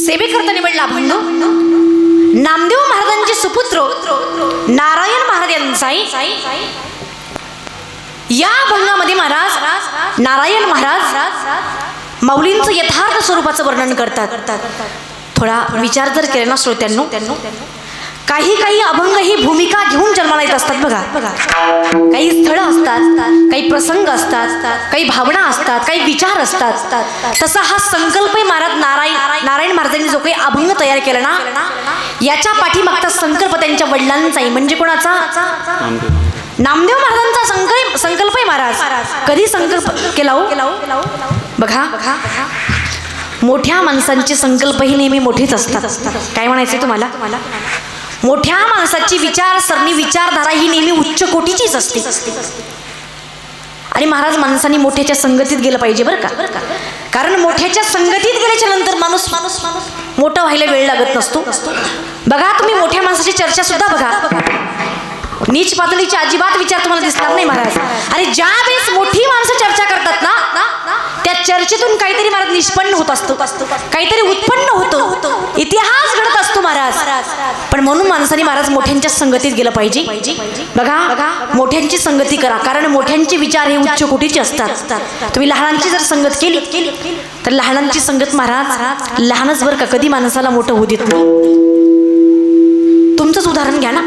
सेवेकरता निवडला अभंग नामदेव महाराजांचे सुपुत्र नारायण महाराज यांचा. या अभंगामध्ये महाराज नारायण महाराज माऊलींचं यथार्थ स्वरूपाचं वर्णन करतात. थोडा विचार जर केला ना श्रोत्यांनो, काही काही अभंग ही भूमिका घेऊन जन्माला येत असतात. बघा, काही स्थळं असतात, काही प्रसंग असतात, काही भावना असतात, काही विचार असतात. तसा हा संकल्प महाराज नारायण महाराजांनी जो काही अभंग तयार केला ना, याच्या पाठीमागचा संकल्प त्यांच्या वडिलांचाही, म्हणजे कोणाचा? नामदेव महाराजांचा संकल्प आहे. महाराज कधी संकल्प केला हो? बघा, मोठ्या माणसांचे संकल्पही नेहमी मोठेच असतात. काय म्हणायचंय तुम्हाला? मोठ्या माणसाची विचारसरणी, विचारधारा ही नेहमी उच्च कोटीचीच असते. आणि महाराज माणसांनी मोठ्याच्या संगतीत गेलं पाहिजे बरं का. कारण मोठ्याच्या संगतीत गेल्याच्या नंतर माणूस मोठा व्हायला वेळ लागत नसतो. बघा, तुम्ही मोठ्या माणसाची चर्चा सुद्धा बघा, नीच पातळीचे अजिबात विचार तुम्हाला दिसणार नाही महाराज. आणि ज्या वेळेस मोठी माणसं चर्चा करतात ना, त्या चर्चेतून काहीतरी महाराज निष्पन्न होत असतो, काहीतरी उत्पन्न होतं, इतिहास घडत असतो महाराज. पण म्हणून माणसाने महाराज मोठ्यांच्या संगतीत गेलं पाहिजे. बघा, मोठ्यांची संगती करा, कारण मोठ्यांचे विचार हे उच्च कोटीचे असतात. तुम्ही लहानांची जर संगत केली तर लहानांची संगत महाराज लहानच बरं का, कधी माणसाला मोठं होऊ देत नाही. तुमचंच उदाहरण घ्या ना,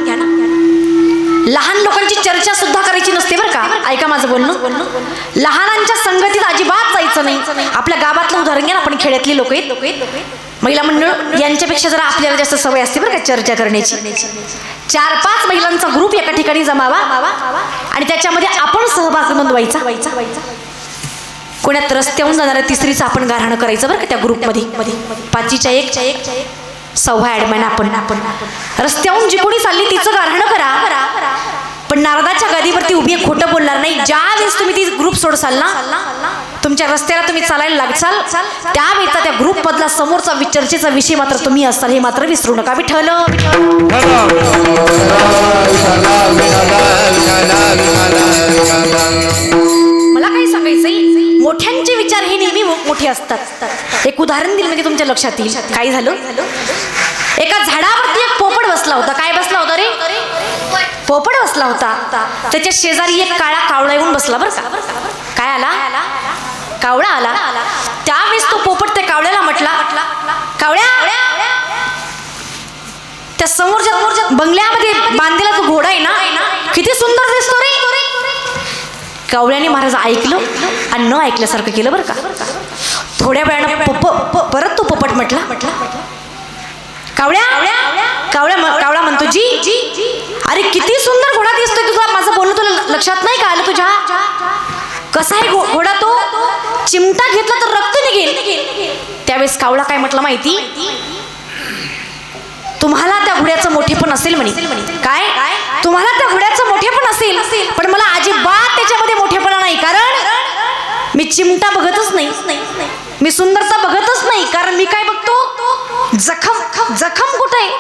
लहान लोकांची चर्चा सुद्धा करायची नसते बरं का. ऐका माझं बोलणं, लहानांच्या संगतीत अजिबात जायचं नाही. आपल्या गावातलं उदाहरण घ्या ना, आपण खेड्यातली लोक आहेत, महिला मंडळ, यांच्यापेक्षा जरा आपल्याला जास्त सवय असते बरं का चर्चा करण्याची. 4-5 महिलांचा ग्रुप एका ठिकाणी जमावा आणि त्याच्यामध्ये आपण सहभाग नोंदवायचा. कोण्यात रस्त्याहून जाणाऱ्या तिसरीचं आपण गारहाणं करायचं बरं का त्या ग्रुपमध्ये. 5च्या 1 सव्वा ॲडमॅन आपण रस्त्याहून जी कोणी चालली तिचं गारहाणं करा, पण नारदाच्या गादीवरती उभी खोटं बोलणार नाही. ज्या वेळेस तुम्ही ती ग्रुप सोडसाल ना, तुमच्या रस्त्याला तुम्ही चालायला लागचाल, त्यावेळेचा त्या ग्रुप मधला समोरचा चर्चेचा विषय मात्र तुम्ही असाल, हे मात्र विसरू नका. विठ्ठल मला काय सांगायचंय, मोठ्यांचे विचार हे नेहमी मोठे असतात. एक उदाहरण दिलं म्हणजे तुमच्या लक्षात येईल. काय झालं, एका झाडावरती एक पोपट बसला होता. काय बसला होता रे? पोपट बसला होता. त्याच्या शेजारी एक काळा कावळा येऊन बसला बरं का. काय आला? कावळा आला. त्यावेळेस तो पोपट त्या कावळ्याला म्हटला, कावळ्या, त्या समोरच्या बंगल्यामध्ये बांधलेला जो घोडा आहे ना, किती सुंदर दिसतो रे. कावळ्याने महाराज ऐकलं आणि न ऐकल्यासारखं केलं बरं का. थोड्या वेळानं परत तो पोपट म्हटला, कावळा म्हणतो, जी अरे किती सुंदर घोडा दिसतोय तुझा. माझं बोलणं तुला लक्षात नाही का आलं तुझ्या? कसा आहे घोडा तो? चिमटा घेतला तर रक्त निघेल. त्यावेळेस कावळा काय म्हटलं माहिती? तुम्हाला त्या घोड्याचं मोठेपण असेल म्हणे. काय? तुम्हाला त्या घोड्याचं मोठेपण असेल, पण मला अजिबात त्याच्यामध्ये मोठेपणा नाही. कारण मी चिमटा बघतच नाही, मी सुंदरता बघतच नाही. कारण मी काय बघतो? जखम कुठे आहे.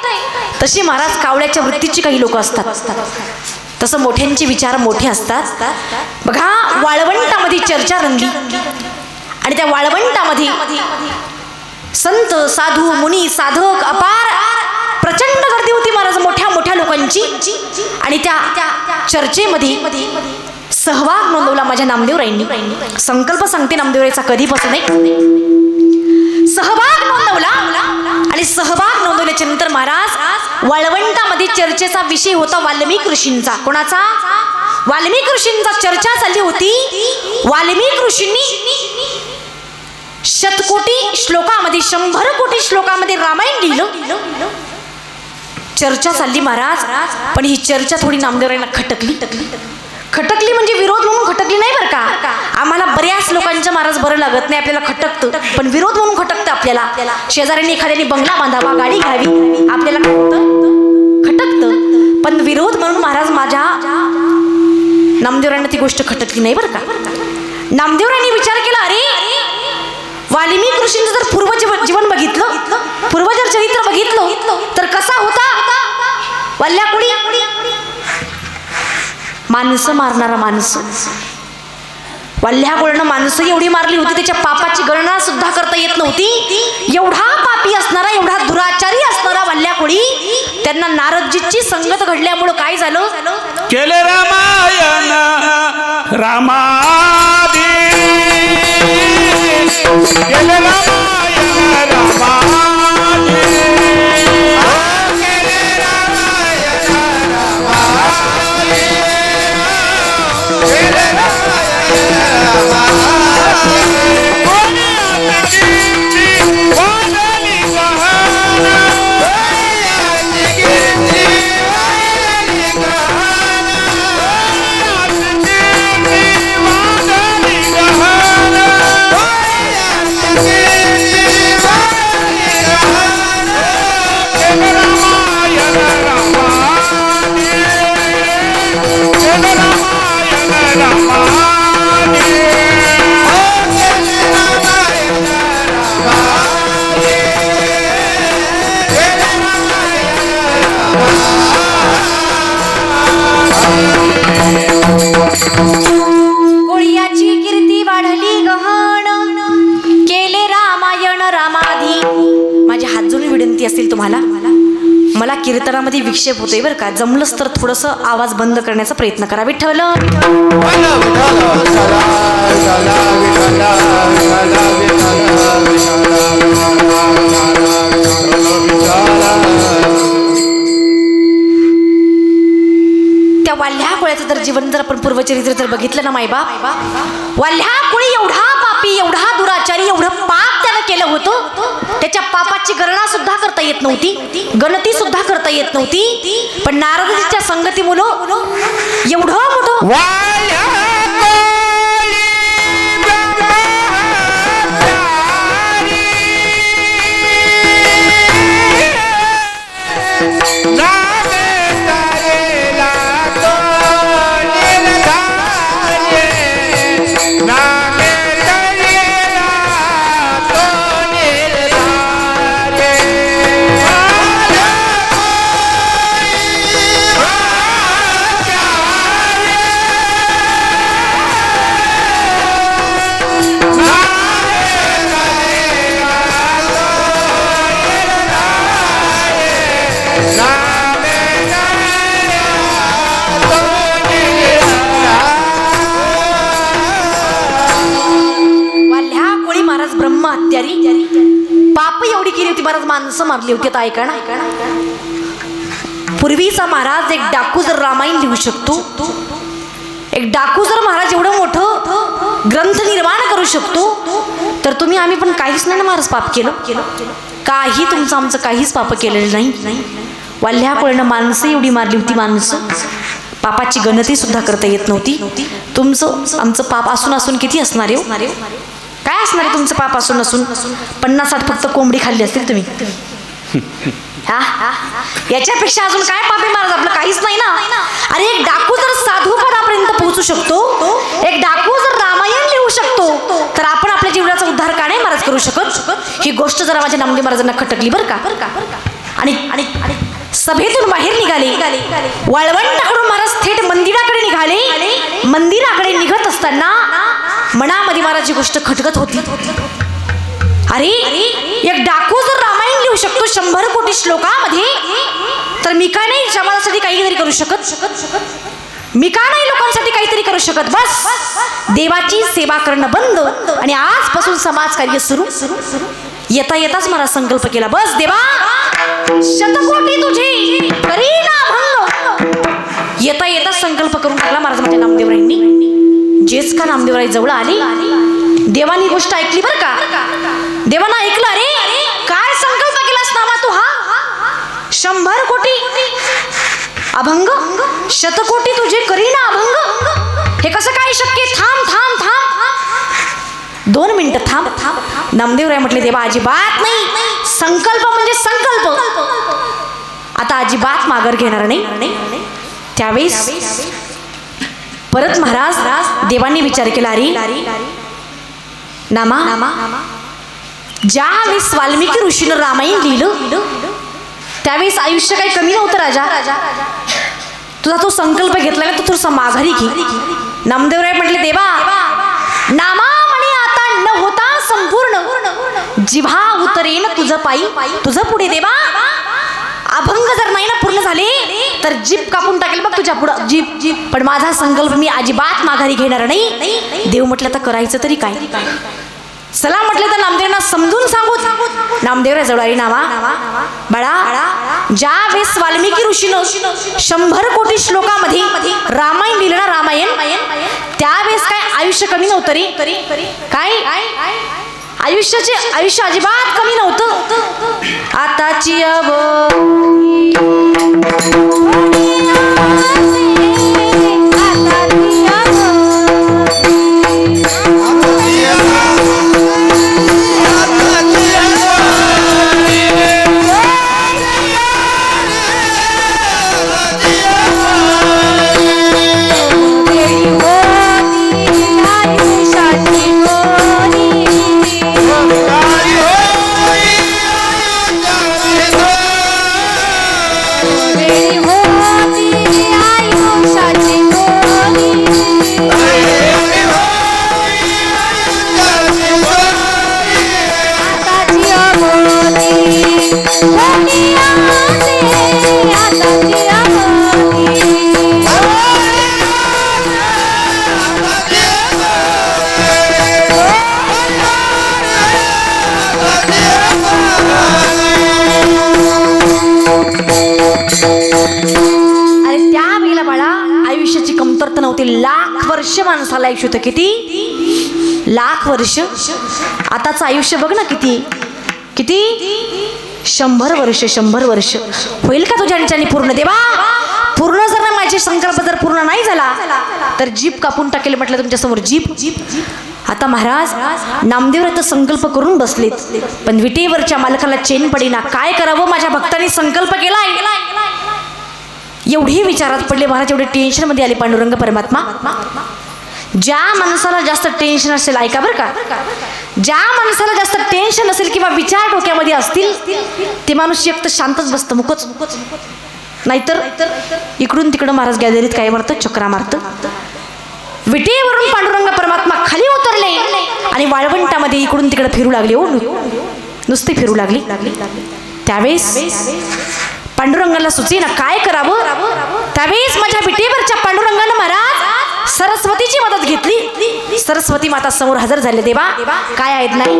तशी महाराज कावळ्याच्या वृत्तीची काही लोक असतात. तसं मोठ्यांचे विचार मोठे असतात. बघा, वाळवंटामध्ये चर्चा रंगली आणि त्या वाळवंटामध्ये संत, साधू, मुनी, साधक अपार प्रचंड गर्दी होती महाराज, मोठ्या मोठ्या लोकांची. आणि त्या चर्चेमध्ये सहभाग नोंदवला माझ्या नामदेवरायांनी. संकल्प सांगते नामदेवरायचा कधीपासून सहभाग नोंदवला. आणि सहभाग नोंदवल्याच्या नंतर महाराज वाळवंटामध्ये चर्चेचा विषय होता वाल्मिक ऋषींचा. कोणाचा? वाल्मिक ऋषींचा चर्चा चालली होती. वाल्मिक ऋषींनी 100 श्लोकामध्ये 100 कोटी श्लोकामध्ये रामायण लिहिलं. चर्चा चालली महाराज, पण ही चर्चा थोडी नामदेवरायांना खटकली म्हणजे विरोध म्हणून खटकली नाही बरं का. आम्हाला बऱ्याच लोकांचं महाराज बरं लागत नाही, आपल्याला खटकतं, पण विरोध म्हणून खटकतं आपल्याला. शेजाऱ्यांनी एखाद्याने बंगला बांधावा, गाडी घ्यावी, आपल्याला खटकतं, पण विरोध म्हणून महाराज माझ्या नामदेवरायांना ती गोष्ट खटकली नाही बरं का. नामदेवरायांनी विचार केला, अरे वाल्मिक ऋषींचं जर पूर्वजीवन बघितलं, पूर्वजर चरित्र बघितलं तर कसा होता? वल्ल्याकुडी माणसं मारणारा माणूस. वल्ल्याकुळनं माणसं एवढी मारली होती, त्याच्या पापाची गणना सुद्धा करता येत नव्हती. एवढा पापी असणारा, त्यांना नारदजीची संगत घडल्यामुळं काय झालं, केले रामायण रामादी, केले रामायण रामादी, केले रामायण रामादी, केले रामायण रामादी, कोळियाची कीर्ती वाढली गहन, केले रामायण रामाधी. माझी हात जोडून विनंती असेल तुम्हाला, मला कीर्तनामध्ये विक्षेप होतोय बरं का, जमलंच तर थोडंसं आवाज बंद करण्याचा प्रयत्न करा. विठ्ठल त्या वाल्ह्या कोळ्याचं जर जीवन जर आपण पूर्वचरित्र जर बघितलं ना मायबाप, वाल्ह्या कोळी एवढा पापी, एवढा दुराचारी, एवढं पाप त्यानं केलं होतं, त्याच्या पापाची गणना सुद्धा करता येत नव्हती, गणती सुद्धा करता येत नव्हती. पण नारदजीच्या संगतीमुळं एवढं मोठं पाप एवढी केली होती, महाराज माणसं मारली होती. आता ऐका ना, पूर्वीचा महाराज एक डाकू जर रामायण लिहू शकतो, एक डाकू जर महाराज एवढं मोठं ग्रंथ निर्माण करू शकतो, तर तुम्ही आम्ही पण काहीच नाही ना महाराज पाप केलं, काही तुमचं आमचं काहीच पाप केलेलं नाही. वाल्ह्या कोळ्यानं माणसं एवढी मारली होती, माणसं पापाची गणती सुद्धा करता येत नव्हती. तुमचं आमचं पाप असून असून किती असणार आहे, काय असणार आहे तुमचं पाप असून असून? 50-60 फक्त कोंबडी खाल्ली असतील तुम्ही. याच्यापेक्षा अजून काय पाप आहे महाराज आपलं, काहीच नाही ना. अरे एक डाकू जर साधूपदापर्यंत पोहोचू शकतो, एक डाकू जर रामायण लिहू शकतो, तर आपण आपल्या जीवनाचा उद्धार का नाही महाराज करू शकत? ही गोष्ट जरा माझ्या नामदेव महाराजांना खटकली बरं का. आणि सभेतून बाहेर निघाले, वाळवंटाकडून महाराज थेट मंदिराकडे निघाले. मंदिराकडे निघत असताना मनामध्ये महाराजची गोष्ट खटकत होती. अरे एक डाकू जर रामायण लिहू शकतो 100 कोटी श्लोकामध्ये, तर मी का नाही समाजासाठी काहीतरी करू शकत? मी का नाही लोकांसाठी काहीतरी करू शकत? बस देवाची सेवा करणं बंद आणि आजपासून समाज कार्य सुरू. येता येताच मला संकल्प केला, बस देवा शतकोटी तुझी करीना भंग. येता येताच संकल्प करून टाकला महाराज माझ्या नामदेवरायांनी. जेच का नामदेवराई जवळ आली, देवानी गोष्ट ऐकली बरं का. देवानं ऐकलं, अरे काय संकल्प केलास नामा तू, हा 100 कोटी अभंग, शतकोटी तुझे करीना अभंग, हे कसं काय शक्य? थांब थांब थांब 2 मिनिटं थांब. नामदेवराय म्हटले, देवा अजिबात नाही, संकल्प म्हणजे संकल्प, आता अजिबात माघार घेणार नाही. त्यावेळेस परत महाराज देवांनी विचार केला, अरे नामा ज्यावेळेस वाल्मिकी ऋषीनं रामायण लिहिलं, त्यावेळेस आयुष्य काही कमी नव्हतं राजा. तुझा तो संकल्प घेतला ना, तो थोडासा माघारी घे. नामदेवराय म्हटले, देवा नामा म्हणे आता न होता संपूर्ण, जिव्हा उतरेन तुझं पायी, तुझं पुढे देवा अभंग जर नाही ना पूर्ण झाले तर जीभ कापून टाकेल बघ तुझ्या पुढं, जीभ. पण माझा संकल्प मी अजिबात माघारी घेणार नाही. देव म्हटलं तर करायचं तरी काय. चला म्हटलं तर नामदेवांना समजून सांगू. नामदेवरा जवळ आली नावा. बाळा, ज्या वेळेस वाल्मिकी ऋषीनं 100 कोटी श्लोकामध्ये रामायण लिहिलं ना, रामायण, त्यावेळेस काय आयुष्य कमी नव्हतं रे. काय आयुष्य अजिबात कमी नव्हतं. आताची लाख वर्ष माणसाला आयुष्य होतं. किती लाख वर्ष. आताचं आयुष्य बघ ना किती किती 100 वर्ष. 100 वर्ष होईल का तुझ्या निचाने पूर्ण देवा. पूर्ण जर ना माझे संकल्प जर पूर्ण नाही झाला तर जीभ कापून टाकेल म्हटलं तुमच्या समोर. जीभ. आता महाराज नामदेव तर संकल्प करून बसलेत, पण विटेवरच्या मालकाला चेन पडेना. काय करावं, माझ्या भक्तांनी संकल्प केलाय. एवढे विचारात पडले महाराज, एवढे टेन्शन मध्ये आले पांडुरंग परमात्मा. ज्या माणसाला जास्त टेन्शन असेल, ऐका बरं का, ज्या माणसाला जास्त टेन्शन असेल किंवा विचार डोक्यामध्ये असतील ते माणूस एक तर शांतच बसतं, मुकच. नाहीतर इकडून तिकडं महाराज गॅलरीत काय मारतं, चक्रा मारतं. विटेवरून पांडुरंग परमात्मा खाली उतरले आणि वाळवंटामध्ये इकडून तिकडं फिरू लागले. हो, नुसते फिरू लागली. त्यावेळेस पांडुरंगाला सुचेना काय करावं. त्यावेळेस माझ्या विटेवरच्या पांडुरंगानं महाराज सरस्वतीची मदत घेतली. सरस्वती माता समोर हजर झाले. देवा काय आहेत नाही,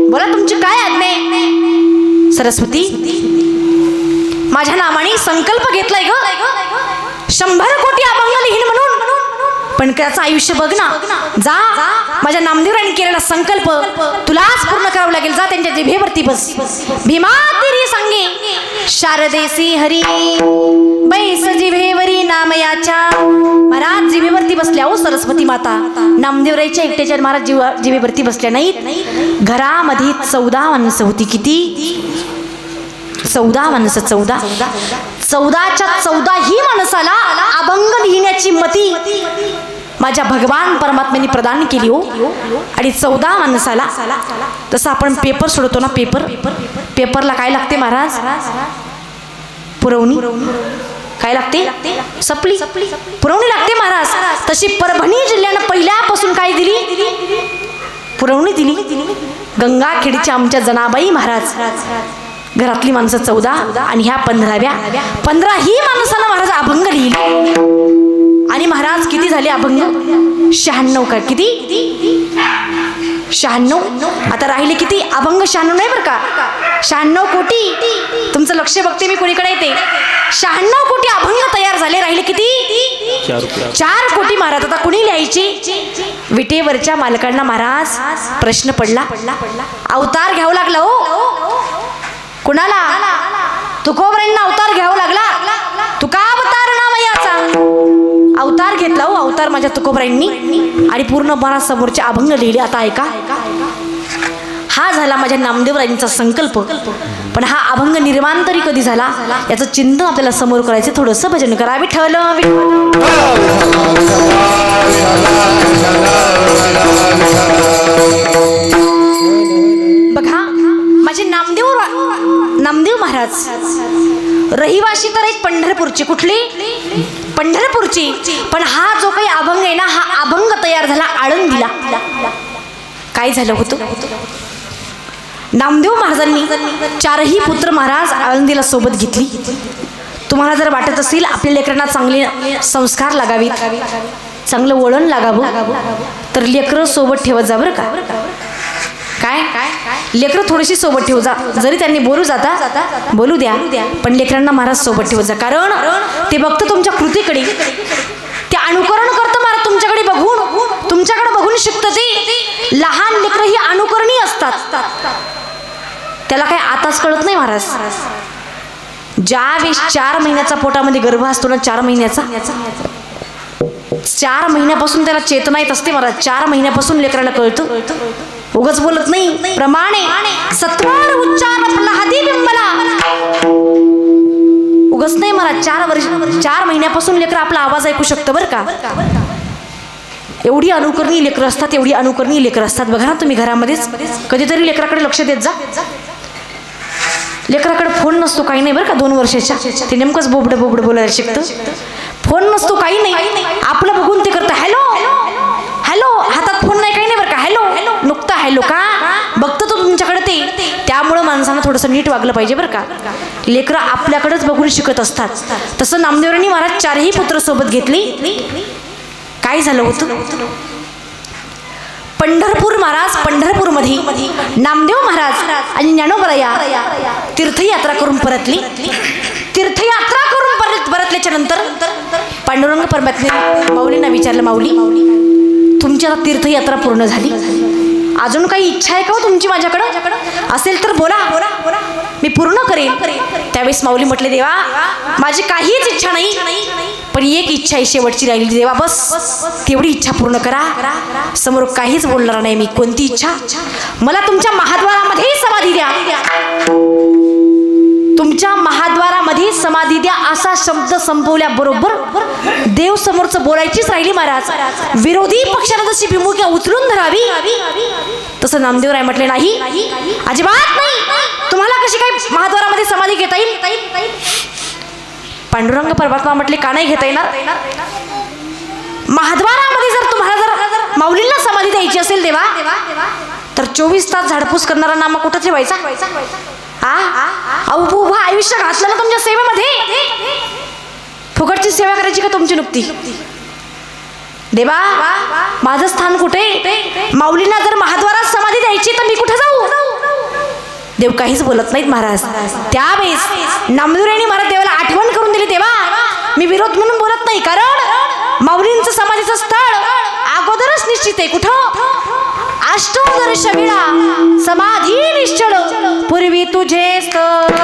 बोला तुमची काय आज्ञा. सरस्वती, माझ्या नामाने संकल्प घेतलाय ग 100 कोटी अभंग लिहीन म्हणून, पण त्याचं आयुष्य बघ ना. जा, माझ्या नामदेवरांनी केलेला संकल्प तुलाच पूर्ण करावं लागेल. जा त्यांच्या जिभेवरती बस. भीमा तेरी सांगे शारदेसी हरी बैस जिभेवरी नामयाच्या. महाराज जिभेवरती बसल्या हो सरस्वती माता. नामदेवराईच्या एकट्याच्या महाराज जिभेवरती बसल्या नाहीत. घरामध्ये 14 माणसं होती. किती 14 माणसं. 14च्या 14 ही माणसाला अभंग लिहिण्याची मती माझ्या भगवान परमात्म्याने प्रदान केली हो. आणि 14 माणसाला तसं आपण पेपर सोडतो ना, पेपरला काय लागते महाराज, पुरवणी. काय लागते, सपली, पुरवणी लागते महाराज. तशी परभणी जिल्ह्यानं पहिल्यापासून काय दिली, पुरवणी दिली. गंगाखेडच्या आमच्या जनाबाई महाराज, घरातली माणसं 14 आणि ह्या 15 ही माणसाला महाराज अभंग लिहिली. आणि महाराज किती झाले अभंग, 96 का, किती 96. आता राहिले किती अभंग, 96 नाही बरं का, 96 कोटी. तुमचं लक्ष बघते मी कोणीकडे येते. 96 कोटी अभंग तयार झाले. राहिले किती, 4 कोटी महाराज. आता कुणी लिहायचे, विटेवरच्या मालकांना महाराज प्रश्न पडला. अवतार घ्यावं लागला हो. कुणाला, तुकोबरांना अवतार घ्यावा लागला. तुका अवतार नाव याचा अवतार घेतला हो, अवतार माझ्या तुकोबरांनी. आणि पूर्ण महाराज समोरचे अभंग लिहिले. आता ऐका, हा झाला माझ्या नामदेवरायांचा संकल्प. पण हा अभंग निर्माण तरी कधी झाला याचं चिंतन आपल्याला समोर करायचं. थोडंसं भजन करा. विठ्ठल बघा, माझे नामदेव महाराज रहिवाशी तर एक पंढरपूरची. कुठली, पंढरपूरची. पण हा जो काही अभंग आहे ना, हा अभंग तयार झाला आळंदीला. काय झालं होतं, नामदेव महाराजांनी चारही पुत्र महाराज आळंदीला सोबत घेतली. तुम्हाला जर वाटत असेल आपल्या लेकरांना चांगले संस्कार लागावीत, चांगलं वळण लागावं, तर लेकरं सोबत ठेवत जा बरं का. काय लेकरं थोडीशी सोबत ठेवू जा. जरी त्यांनी बोलू द्या, पण लेकरांना महाराज सोबत ठेवत जा. कारण ते बघतं तुमच्या कृतीकडे, ते अनुकरण करतं महाराज तुमच्याकडे बघून शिकतं. ते लहान लेकरं ही अनुकरणी असतात. त्याला काय आताच कळत नाही महाराज. ज्यावेळेस 4 महिन्याचा पोटामध्ये गर्भ असतो ना, 4 महिन्यापासून त्याला चेतना येत असते महाराज. 4 महिन्यापासून लेकराला कळतं. उगाच बोलत नाही, प्रमाणे सत्वर उच्चार प्रल्हादी बिंबला. उगाच नाही महाराज. 4 महिन्यापासून लेकर आपला आवाज ऐकू शकतं बरं का. एवढी अनुकरणीय लेकरं असतात. बघा ना तुम्ही घरामध्येच कधीतरी लेकराकडे लक्ष देत जा. लेकराकडे फोन नसतो, काही नाही बरं का. 2 वर्षाच्या ते नेमकंच बोबडं बोलायला शिकतं. फोन नसतो, काही नाही, आपलं बघून ते करतं. हॅलो हॅलो, हातात फोन नाही, काही नाही बरं का. हॅलो नुकता हॅलो का बघतं तो तुमच्याकडे. ते त्यामुळं माणसानं थोडंसं नीट वागलं पाहिजे बरं का. लेकरं आपल्याकडेच बघून शिकत असतात. तसं नामदेवरांनी महाराज 4ही पुत्र सोबत घेतली. काय झालं होतं, पंढरपूरमध्ये नामदेव महाराज आणि ज्ञानोबराया तीर्थयात्रा करून परतली. परतल्याच्या नंतर पांडुरंग परमात्म्याने माऊलींना विचारलं, माऊली तुमची आता तीर्थयात्रा पूर्ण झाली, अजून काही इच्छा आहे का हो तुमची माझ्याकडं? असेल तर बोला, मी पूर्ण करेन. त्यावेळेस माऊली म्हटले, देवा माझी काहीच इच्छा नाही, पण एक इच्छा आहे शेवटची राहिली. देवा बस तेवढी इच्छा पूर्ण करा. समोर काहीच बोलणार नाही मी. कोणती इच्छा? मला तुमच्या महाद्वारामध्ये समाधी द्या. तुमच्या महाद्वारामध्ये समाधी द्या असा शब्द संपवल्याबरोबर देव समोरचं बोलायचीच राहिली महाराज. विरोधी पक्षाने जशी भिमुख्या उचलून धरावी तसं नामदेवराय म्हटले, नाही अजिबात नाही. तुम्हाला कशी काय महाद्वारामध्ये समाधी घेता येईल? पांडुरंग परमात्मा म्हटले, का नाही घेता येणार? महाद्वारामध्ये जर तुम्हाला माऊलींना समाधी द्यायची असेल देवा, तर 24 तास झाडपूस करणारा नामा कुठं ठेवायचा? उभं आयुष्य घातलं ना तुमच्या सेवेमध्ये. फुकटची सेवा करायची का तुमची नुकती? देवा माझं स्थान कुठे? माऊलींना जर महाद्वारात समाधी द्यायची तर मी कुठे जाऊ? देव काहीच बोलत नाहीत महाराज. त्यावेळेस नामदेवरायांनी महाराज देवाला आठवण करून दिली, देवा मी विरोध म्हणून बोलत नाही, कारण माऊलींचं समाधीचं स्थळ अगोदरच निश्चित आहे. कुठं? अष्टोदर्श वेळा समाधी निश्चळ, पूर्वी तुझे स्थळ.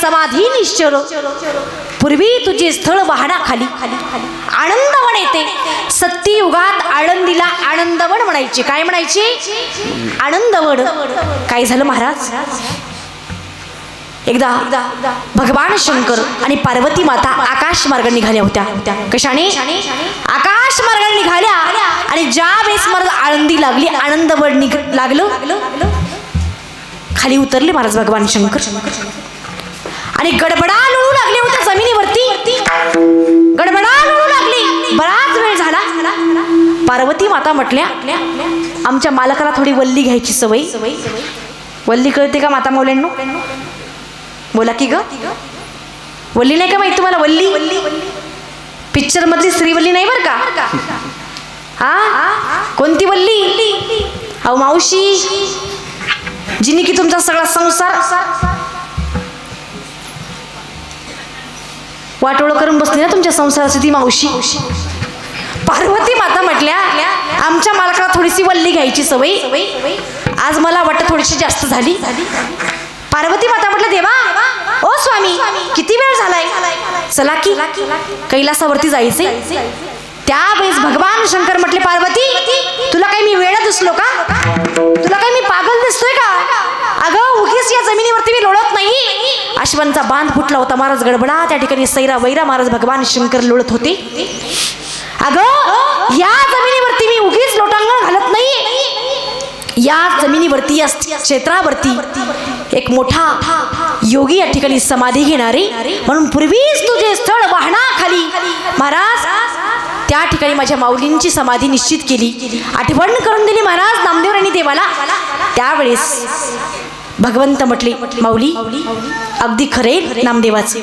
समाधी निश्चल, पूर्वी तुझे स्थळ वाहना खाली. आनंदवन येते. सत्ययुगात आळंदीला आनंदवन म्हणायचे. काय म्हणायचे? आनंदवन. काय झालं महाराज, एकदा भगवान शंकर आणि पार्वती माता आकाश मार्गाने निघाल्या होत्या. कशाने? आकाश मार्गाने निघाल्या. आणि ज्या वेळेस महाराज आळंदी लागली, आनंदवन लागलं, खाली उतरले महाराज भगवान शंकर आणि गडबडा लुळू लागले होते जमिनीवरती. गडबडा लुळू लागली. बराच वेळ झाला. पार्वती माता म्हटल्या, आमच्या मालकाला थोडी वल्ली घ्यायची सवय. वल्ली कळते का माता मौल्यांनो? बोला की ग, वल्ली नाही का माहिती तुम्हाला? वल्ली पिक्चर मधली श्रीवल्ली नाही बरं का. कोणती वल्ली? अहो मावशी, जिने की तुमचा सगळा संसार वाटोळ करून बसली ना तुमच्या संसाराची ती मावशी. पार्वती माता म्हटल्या आमच्या मालकाला थोडीशी वल्ली घ्यायची सवय, आज मला वाटतं थोडीशी जास्त झाली. पार्वती माता म्हटलं देवा ओ स्वामी किती वेळ झालाय, चला की कैलासावरती जायचे. त्यावेळेस भगवान शंकर म्हटले पार्वती तुला काही मी वेळ दिसलो का, तुला काही मी पागल दिसतोय का? अगं उगीच या जमिनीवरती मी लोळत नाही. अश्वांचा बांध फुटला होता, महाराज गडबडा त्या ठिकाणी सैरा वैरा महाराज भगवान शंकर लोळत होते. अगं या जमिनीवरती मी उगीच लोटांगण घालत नाही, या जमिनीवरती या क्षेत्रावरती एक मोठा योगी या ठिकाणी समाधी घेणारे, म्हणून पूर्वीच तुझे स्थळ वाहनाखाली महाराज त्या ठिकाणी माझ्या माऊलींची समाधी निश्चित केली, आठवण करून दिली महाराज नामदेवराणी देवाला. त्यावेळेस भगवंत म्हटले माऊली अगदी खरे नामदेवाचे,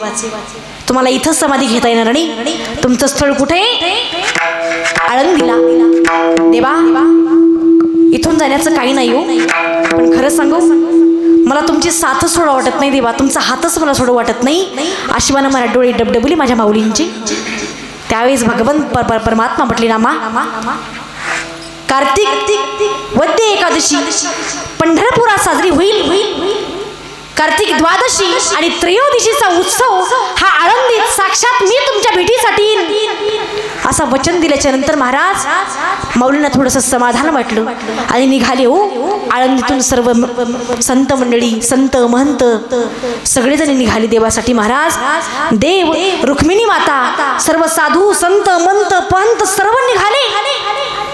तुम्हाला इथं समाधी घेता येणार नाही, तुमचं स्थळ कुठे? आळंदीला. देवा इथून जाण्याचं काही नाही हो, पण खरं सांगू मला तुमची साथच सोडा वाटत नाही देवा, तुमचा हातच मला सोडू वाटत नाही. अशिवानं मला डोळे डबडबली माझ्या माऊलींची. त्यावेळेस भगवंत परमात्मा म्हटले नामा कार्तिक वद्य एकादशी पंढरपुरात साजरी होईल. कार्तिक द्वादशी आणि त्रयोदशीचा उत्सव हा आळंदीत साक्षात मी तुमच्या भेटीसाठी असं वचन दिल्याच्या नंतर महाराज माऊलींना थोडंसं समाधान वाटलं आणि निघाले हो. आळंदीतून सर्व संत मंडळी संत महंत सगळेजण निघाले देवासाठी. महाराज देव रुक्मिणी माता सर्व साधू संत मंत पंत सर्व निघाले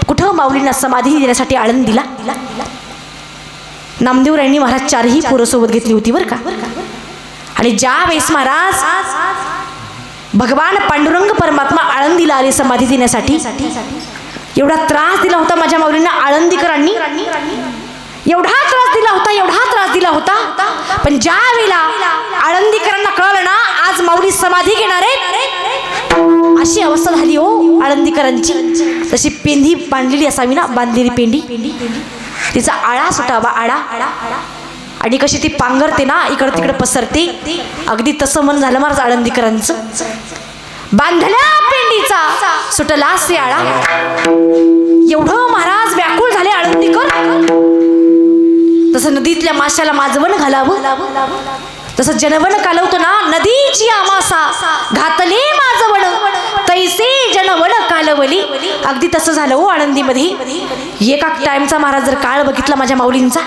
कुठं? माऊलींना समाधी देण्यासाठी आळंदीला. नामदेवरायांनी महाराज चारही पोरं सोबत घेतली होती बरं का. आणि ज्या वेळेस महाराज भगवान पांडुरंग परमात्मा आळंदीला आले समाधी देण्यासाठी, एवढा त्रास दिला होता माझ्या माऊलींना आळंदीकरांनी, एवढा त्रास दिला होता. पण ज्या वेळेला आळंदीकरांना कळलं ना आज माऊली समाधी घेणार आहे, अशी अवस्था झाली हो आळंदीकरांची. जशी पेंढी बांधलेली असावी ना, बांधलेली पेंढी, तिचा आळा सुटावा आळा, आणि कशी ती पांघरते ना इकडं तिकडं पसरते, अगदी तसं मन झालं महाराज आळंदीकरांचं. बांधल्या पेंडीचा सुटला से आळा, एवढं महाराज व्याकुळ झाले आळंदीकर. तसं नदीतल्या माशाला माजवण घालावं, तसं जनवन कालवतो ना नदीची आमासा घातले माजवण तैसे जनवन कालवली, अगदी तसं झालं हो आळंदीमध्ये. एका टाइमचा महाराज जर काळ बघितला माझ्या माऊलींचा,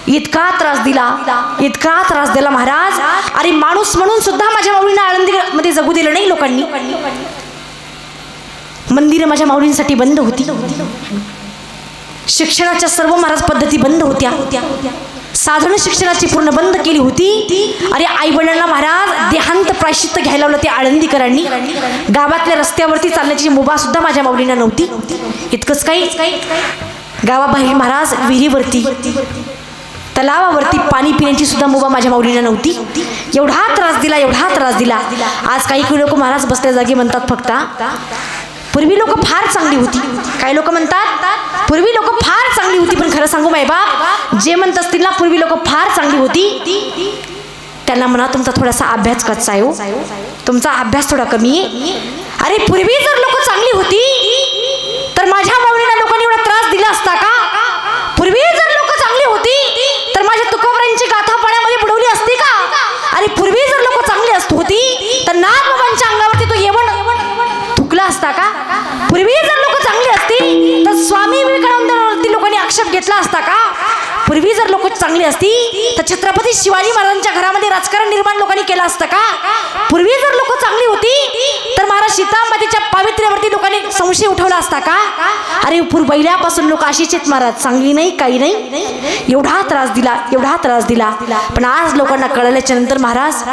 इतका त्रास दिला महाराज. अरे माणूस म्हणून सुद्धा माझ्या माऊलींना आळंदीमध्ये जगू दिलं नाही लोकांनी. मंदिरं माझ्या माऊलींसाठी बंद होती, शिक्षणाच्या सर्व महाराज पद्धती बंद होत्या, साधन शिक्षणाची पूर्ण बंद केली होती. अरे आई वडिलांना महाराज देहांत प्रायश्चित्त घ्यायला लावलं ते आळंदीकरांनी. गावातल्या रस्त्यावरती चालण्याची मुभा सुद्धा माझ्या माऊलींना नव्हती. इतकंच काही गावाबाहेर महाराज विहिरीवरती तलावावरती पाणी पिण्याची सुद्धा मुभा माझ्या माऊलींना नव्हती. एवढा त्रास दिला. आज काही लोक महाराज बसल्या जागी म्हणतात फक्त पूर्वी लोक फार चांगली होती. काही लोक म्हणतात पूर्वी लोक फार चांगली होती, पण खरं सांगू माय बाप जे म्हणत असतील ना पूर्वी लोक फार चांगली होती, त्यांना म्हणा तुमचा थोडासा अभ्यास कच्चा आहे हो, तुमचा अभ्यास थोडा कमी आहे. अरे पूर्वी जर लोक चांगली होती तर माझ्या माऊलीला लोकांनी एवढा त्रास दिला असता का? पूर्वी जर लोक चांगली होती तर माझ्या तुकोबरांची गाथा पाण्यामध्ये बुडवली असती का? अरे पूर्वी जर लोक चांगली होती तर नागबाबांच्या अंगावरती तो येवण थुकला असता का? पूर्वी जर लोक चांगली असती तर स्वामी विवेकानंदांवरती लोकांनी आक्षेप घेतला असता का? पूर्वी जर लोक चांगली असती तर छत्रपती शिवाजी महाराजांच्या घरामध्ये राजकारण निर्माण लोकांनी केलं असतं का? पूर्वी जर लोक चांगली होती तर महाराज सीतामातेच्या पावित्र्यावरती लोकांनी संशय उठवला असता का? अरे पहिल्यापासून लोक अशीच आहेत महाराज, चांगली नाही काही नाही. एवढा त्रास दिला. पण आज लोकांना कळल्याच्या नंतर महाराज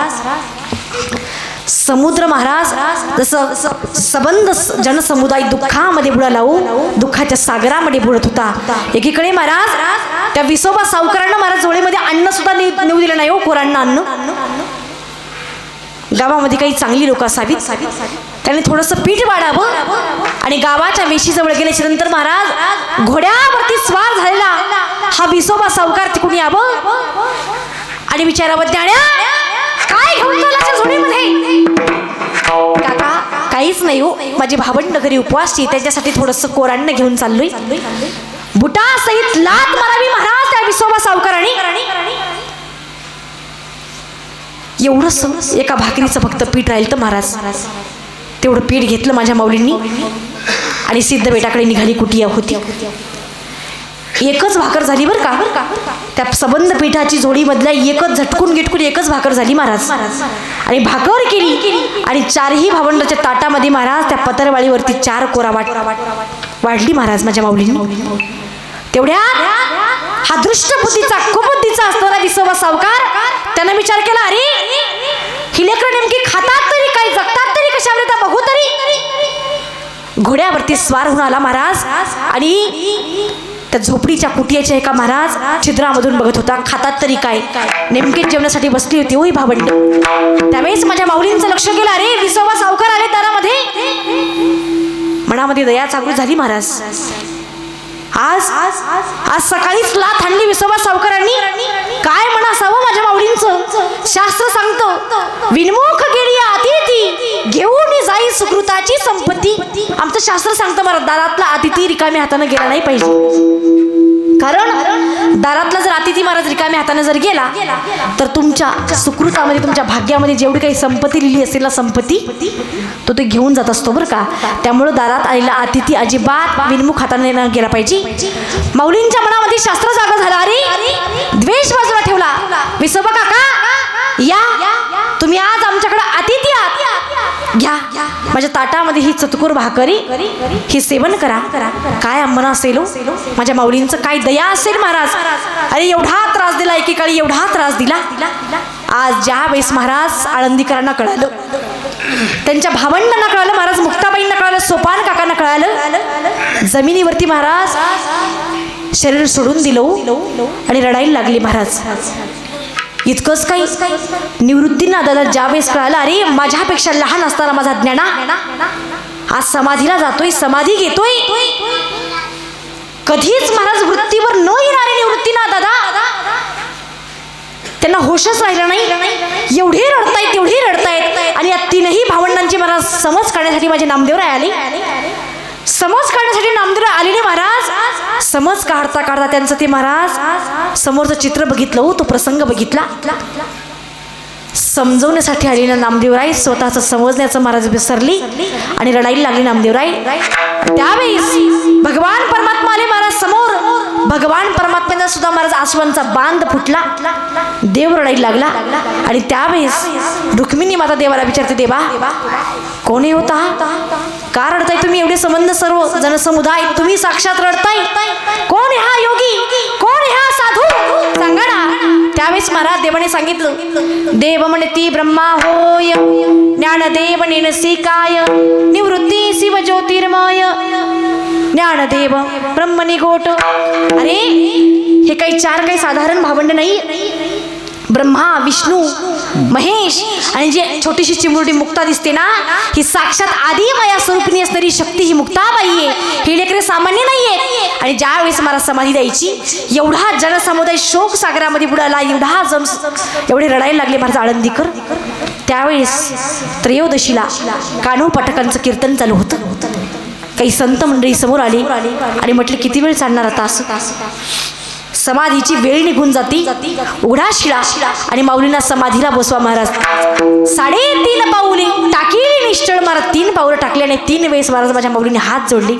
समुद्र महाराज जसं सबंध जनसमुदाय दुःखामध्ये बुडाला हो, दुःखाच्या सागरामध्ये बुडत होता. एकीकडे महाराज त्या विसोबा सावकारांना महाराज जोळीमध्ये अन्न सुद्धा नेऊ दिलं नाही हो, कोरांना अन्न. गावामध्ये काही चांगली लोक असावीत, त्याने थोडंसं पीठ वाढावं आणि गावाच्या वेशीजवळ गेल्याच्या नंतर महाराज घोड्यावरती स्वार झालेला हा विसोबा सावकार तिकडून यावं आणि विचारावं, त्याण्या काय घेऊन चालला झोडीमध्ये? काका काहीच नाही हो, माझी भावंड घरी उपवासची, त्याच्यासाठी थोडंसं कोरांना घेऊन चाललोय. बुटा सहित लात मारावी महाराज त्या विसोबा सावकाराने. एवढंच एका भाकरीचं फक्त पीठ राहील तर महाराज तेवढं पीठ घेतलं माझ्या माऊलींनी आणि सिद्ध बेटाकडे निघाली. कुटिया होती, एकच भाकर झाली बरं का. त्या सबंध पिठाची जोडी मधल्या एकच झटकून गिटकून एकच भाकर झाली महाराज. आणि भाकर केली आणि चारही भावंडाच्या ताटामध्ये महाराज त्या पतरवाळीवरती 4 कोरा वाढली महाराज माझ्या माऊलींनी. तेवढ्यात हा दृष्ट बुद्धीचा कुबुद्धीचा असणारा विसोबा सावकार त्यानं विचार केला, अरे ही लेकरं नेमकी खातात तरी काय, जगतात तरी कशावर, तर बघू तरी. घोड्यावरती स्वार होऊन आला महाराज आणि त्या झोपडीच्या कुटियाच्या एका महाराज छिद्रामधून बघत होता, खातात तरी काय. नेमकी जेवणासाठी बसली होती होई भावंड. त्यावेळेस माझ्या माऊलींचं लक्ष गेलं, अरे विसोबा सावकार आले दारामध्ये. मनामध्ये दया जागृत झाली महाराज. आज सकाळीच लाथ हाणली विसोबा सावकारांनी. काय म्हणा असावं माझ्या माऊलींचं. शास्त्र सांगतो, विनमुख गेली अतिथी घेऊन जाई सुकृताची संपत्ती. आमचं शास्त्र सांगतं मला, दारातला अतिथी रिकाम्या हाताने गेला नाही पाहिजे. कारण दारातला जर अतिथी महाराज रिकाम्या हाताने जर गेला तर तुमच्या सुकृतामध्ये तुमच्या भाग्यामध्ये जेवढी काही संपत्ती लिहिली असेल ना संपत्ती तो ते घेऊन जात असतो बरं का. त्यामुळे दारात आलेला अतिथी अजिबात विनमुख हाताने न गेला पाहिजे. माऊलींच्या मनामध्ये शास्त्र जागा झाला. अरे द्वेष बाजूला ठेवला. विसोबा काका या, तुम्ही आज आमच्याकडे अतिथी आहात, घ्या माझ्या ताटामध्ये ही चतुर भाकरी, ही सेवन करा. काय आम्हाला असेल माझ्या माऊलींचं, काय दया असेल महाराज. अरे एवढा त्रास दिला, एकेकाळी एवढा त्रास दिला. आज ज्या वेळेस महाराज आळंदीकरांना कळालं, त्यांच्या भावंडांना कळालं महाराज, मुक्ताबाईंना कळालं, सोपान काकांना कळालं, जमिनीवरती महाराज शरीर सोडून दिलं आणि रडायला लागली महाराज. इतकंच काही, निवृत्तींना दादा ज्यावेळेस कळालं, अरे माझ्यापेक्षा लहान असताना माझा ज्ञाना आज समाधीला जातोय, समाधी घेतोय. कधीच महाराज वृत्तीवर न येणारे निवृत्तींना दादा त्यांना होशच राहिला नाही. एवढे रडतायत, एवढे रडतायत. आणि या 3ही भावंडांची महाराज समज काढण्यासाठी माझे नामदेवराय आले. समज काढण्यासाठी नामदेवराय आलेले महाराज. समज काढता काढता त्यांचं ते महाराज समोरचं चित्र बघितलं हो, तो प्रसंग बघितला. समजवण्यासाठी आलेला नामदेवराय स्वतःचं समजण्याचं महाराज विसरली आणि रडायला लागली नामदेवराय. त्यावेळेस भगवान परमात्मा आले महाराज समोर. भगवान परमात्म्याचा सुद्धा महाराज आसवांचा बांध फुटला. देव रडायला लागला. आणि त्यावेळेस रुक्मिणी माता देवाला विचारते, देवा कोणी होता, का रडताय तुम्ही एवढे संबंध सर्व जनसमुदाय, तुम्ही साक्षात रडताय, कोण हा योगी, कोण हा साधू, सांगा ना. त्यावेळेस महाराज देवाने सांगितलं, देव म्हणती ब्रह्मा होय, ज्ञानदेव नेनसिकाय, निवृत्ती शिव ज्योतिर्मय, ज्ञानदेव ब्रह्मनिगोट. अरे हे काही 4 काही साधारण भावंड नाही. ब्रह्मा, विष्णू, महेश आणि जे छोटीशी चिमुरडी मुक्ता दिसते ना, ही साक्षात आदी माया स्वरूपिणी असणारी शक्ती ही मुक्ताबाई आहे. ही लेकरे सामान्य नाहीये. आणि ज्यावेळेस मला समाधी द्यायची, एवढा जनसमुदाय शोक सागरामध्ये बुडाला, एवढे रडायला लागले महाराज आळंदीकर. त्यावेळेस त्रयोदशीला कान्हो पाठकांचं कीर्तन चालू होतं. काही संत मंडळी समोर आली आणि म्हटले, किती वेळ चालणार आता असं. समाधीची वेळ निघून जाती. उघडा शिळा आणि माऊलींना समाधीला बसवा महाराज. 3.5 पाऊले टाकली निश्चळ महाराज. 3 पाऊलं टाकली आणि 3 वेळेस महाराज माझ्या माऊलीने हात जोडले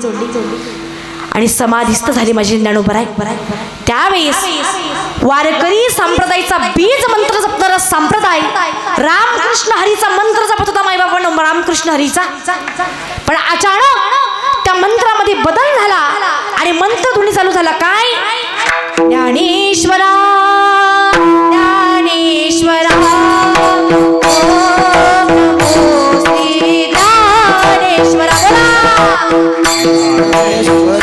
आणि समाधीस्थ झाली माझी ज्ञानोबराय. त्यावेळेस वारकरी संप्रदायाचा बीज मंत्र जपणारा संप्रदाय रामकृष्ण हरीचा मंत्र जपत होता माई बाबांनो, रामकृष्ण हरीचा. पण अचानक त्या मंत्रामध्ये बदल झाला आणि मंत्र ध्वनी चालू झाला. काय? ज्ञानेश्वरा ज्ञानेश्वरा ज्ञानेश्वरा ज्ञानेश्वरा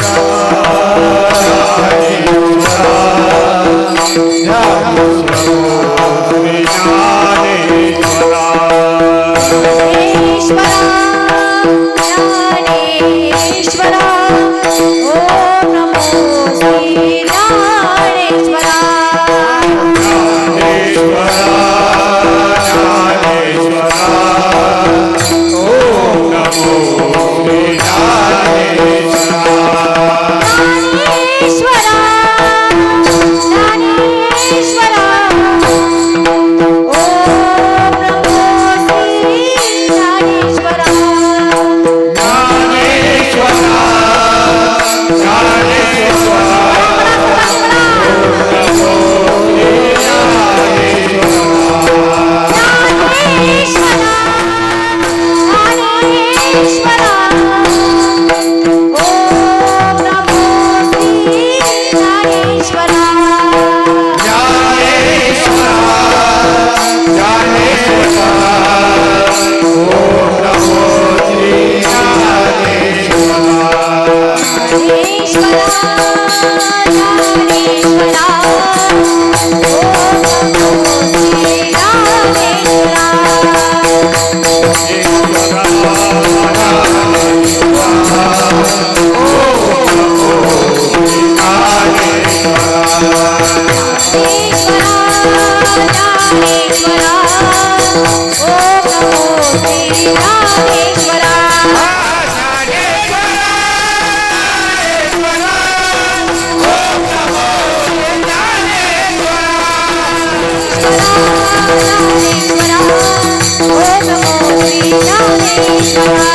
ओम नमो श्री ज्ञानेश्वरा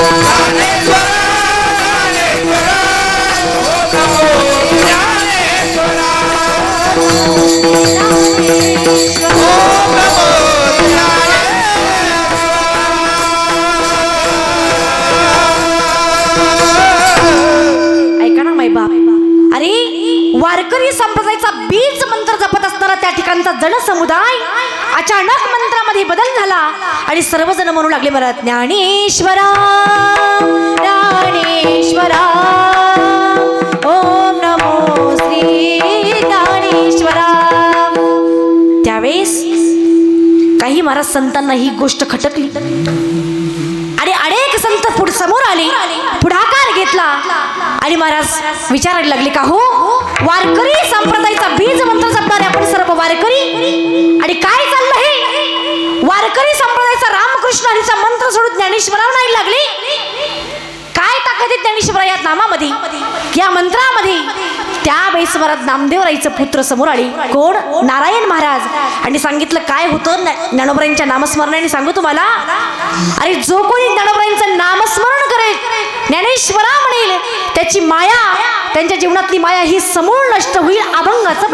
ऐका ना माय बाप, अरे वारकरी संप्रदायाचा बीज मंत्र जपत असताना त्या ठिकाणचा जनसमुदाय अचानक मंत्रामध्ये बदल झाला आणि सर्वजण म्हणू लागले मला ज्ञानेश्वरा ज्ञानेश्वरा ओम नमो श्री ज्ञानेश्वरा. त्यावेळेस काही महाराज संतांना ही गोष्ट खटकली आणि अनेक संत समोर आले, पुढाकार घेतला आणि महाराज विचारायला लागले का हो वारकरी संप्रदायाचा बीज मंत्र जपणारे आपण सर्व वारकरी, आणि काय चाललं हे वारकरी संप्रदायाचा रामकृष्ण हरीचा मंत्र सोडून ज्ञानेश्वरावर नाही लागले. काय ताकद आहे ज्ञानेश्वरा या नामामध्ये, या मंत्रामध्ये. त्यावेळेस महाराज नामदेवराईचं पुत्र समोर आले, कोण नारायण महाराज, आणि सांगितलं काय होतं ज्ञानोबरायांच्या नामस्मरणाने सांगू तुम्हाला. अरे जो कोणी ज्ञानोबरायांचं नामस्मरण करेल ज्ञानेश्वरा म्हणेल त्याची माया, त्यांच्या जीवनातली माया ही समूळ नष्ट होईल. अभंगाचं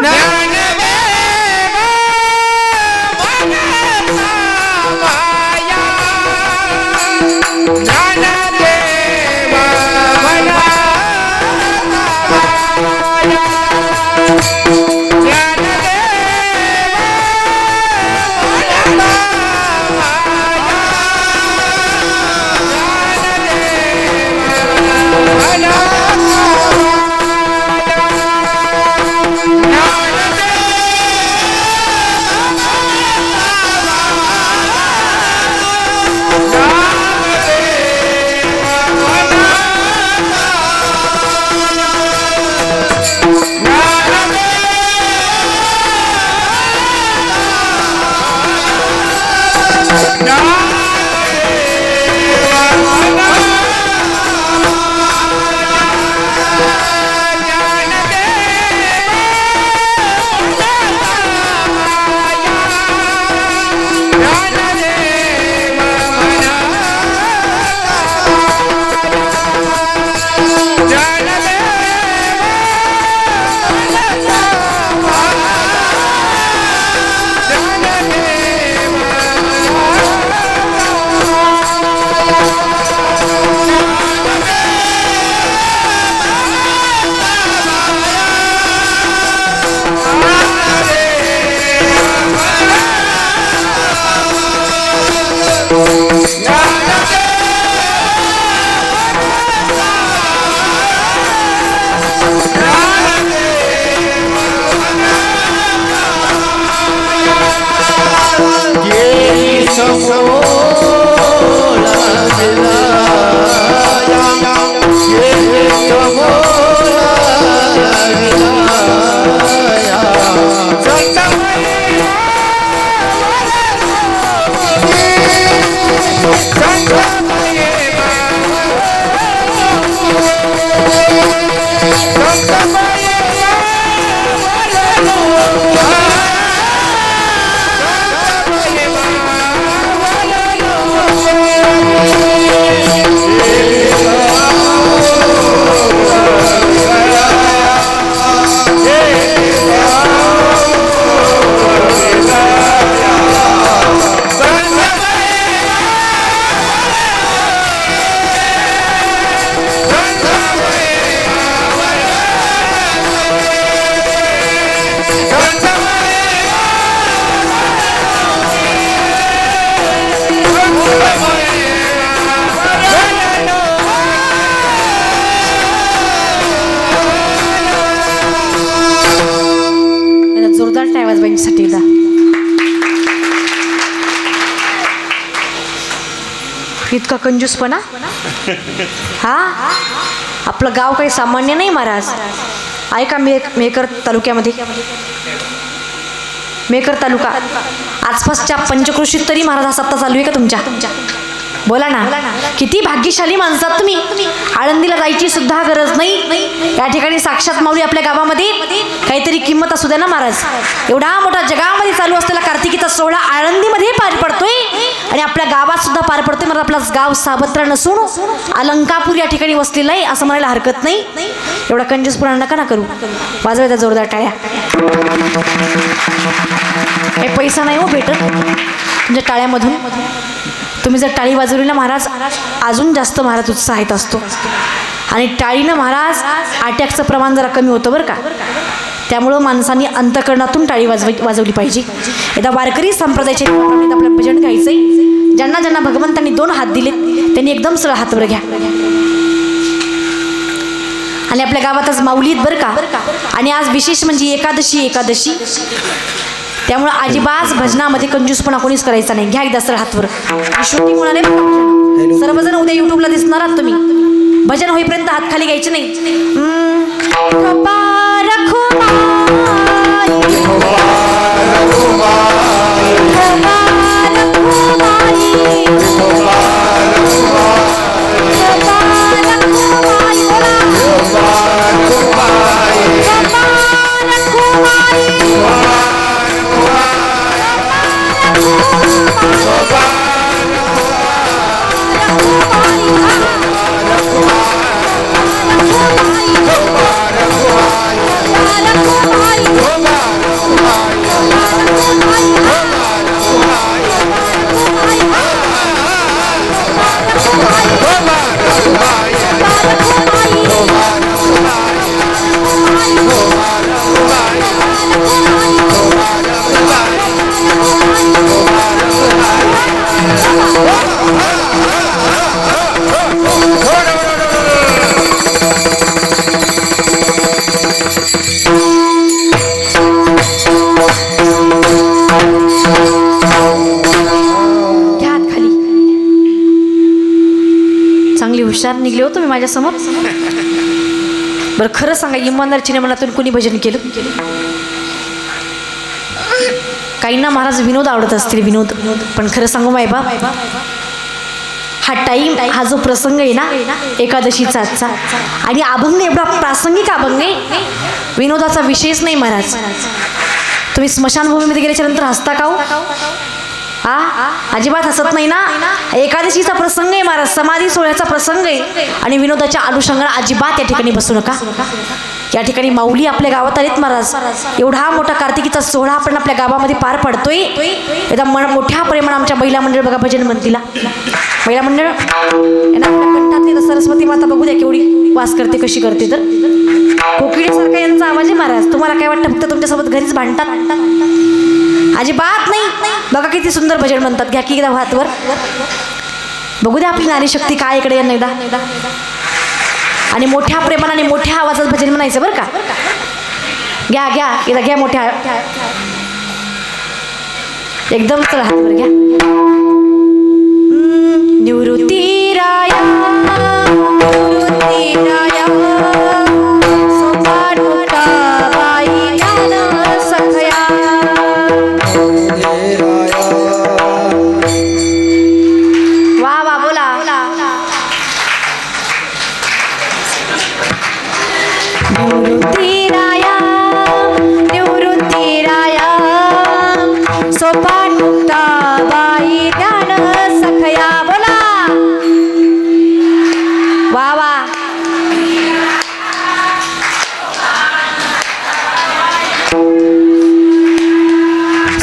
इतका कंजूसपणा हा, आपलं गाव काही सामान्य नाही महाराज. ऐका मेकर तालुक्यामध्ये, मेकर तालुका आसपासच्या पंचक्रोशीत तरी महाराज हा सत्ता चालू आहे का तुमच्या? बोला ना, किती भाग्यशाली माणसात तुम्ही. आळंदीला जायची सुद्धा गरज नाही. या ठिकाणी साक्षात माऊली आपल्या गावामध्ये काहीतरी किंमत असू द्या ना महाराज. एवढा मोठा जगामध्ये चालू असलेला कार्तिकीचा सोहळा आळंदीमध्ये पार पडतोय आणि आपल्या गावात सुद्धा पार पडतोय. मला आपला गाव साबत्र नसून अलंकापूर या ठिकाणी वसलेलं आहे असं म्हणायला हरकत नाही. एवढा कंजूसपणा नका ना करू. वाजवायचा जोरदार टाळ्या. काही पैसा नाही हो भेटत म्हणजे टाळ्यामधून. तुम्ही जर टाळी वाजवली ना महाराज, अजून जास्त महाराज उत्साहित असतो. आणि टाळीनं महाराज अटॅकचं प्रमाण जरा कमी होतं बरं का. त्यामुळं माणसांनी अंतकरणातून टाळी वाजवली पाहिजे. एकदा वारकरी संप्रदायाचे आपलं भजन गायचंय. ज्यांना ज्यांना भगवंतांनी 2 हात दिलेत त्यांनी एकदम सरळ हातवर घ्या. आणि आपल्या गावातच माऊलीत बरं का. आणि आज विशेष म्हणजे एकादशी. त्यामुळे अजिबात भजनामध्ये कंजूसपणा कोणीच करायचा नाही. घ्या एकदा सरळ हातवर. शूटिंग होणार आहे. सर्वजण उद्या युट्यूबला दिसणार आहात तुम्ही. भजन होईपर्यंत हात खाली घ्यायचे नाही. हुशार निघले हो तुम्ही माझ्यासमोर. बरं खरं सांगा, इमानदारची मनातून कुणी भजन केलं? काहींना महाराज विनोद आवडत असतील, विनोद. पण खरं सांगू माय बाप, हा टाईम, हा जो प्रसंग आहे ना एकादशीचा आजचा, आणि अभंग एवढा प्रासंगिक अभंग आहे, विनोदाचा विषयच नाही महाराज. तुम्ही स्मशानभूमीमध्ये गेल्याच्या नंतर हसता का हो? अजिबात हसत नाही ना. एकादशीचा प्रसंग आहे महाराज, समाधी सोहळ्याचा प्रसंग आहे, आणि विनोदाच्या अनुषंगाने अजिबात या ठिकाणी बसू नका. या ठिकाणी माऊली आपल्या गावात आलीत महाराज. एवढा मोठा कार्तिकीचा सोहळा आपण आपल्या गावामध्ये पार पडतोय. एकदा मोठ्या प्रेमाने आमच्या महिला मंडळ बघा भजन म्हणतीला. महिला मंडळ यांना कंठातली तर सरस्वती माता बघू द्या केवढी वास करते, कशी करते. तर कोकिळेसारखा यांचा आवाज आहे महाराज. तुम्हाला काय वाटतं फक्त तुमच्यासोबत घरीच भांडतात? अजिबात नाही. बघा किती सुंदर भजन म्हणतात. घ्या की एकदा हातवर बघू द्या आपली नारी शक्ती काय इकडे यांना एकदा. आणि मोठ्या प्रेमाने मोठ्या आवाजात भजन म्हणायचं बरं का. घ्या घ्या एकदा घ्या मोठ्या एकदम चला हातवर घ्या. निवृत्ती राया निवृत्ती राया सोपान मुक्ताबाई ज्ञान सखया. वा वा बोला. निवृत्ती राया निवृत्ती राया सोपान मुक्ताबाई ज्ञान सखया. बोला वा वा.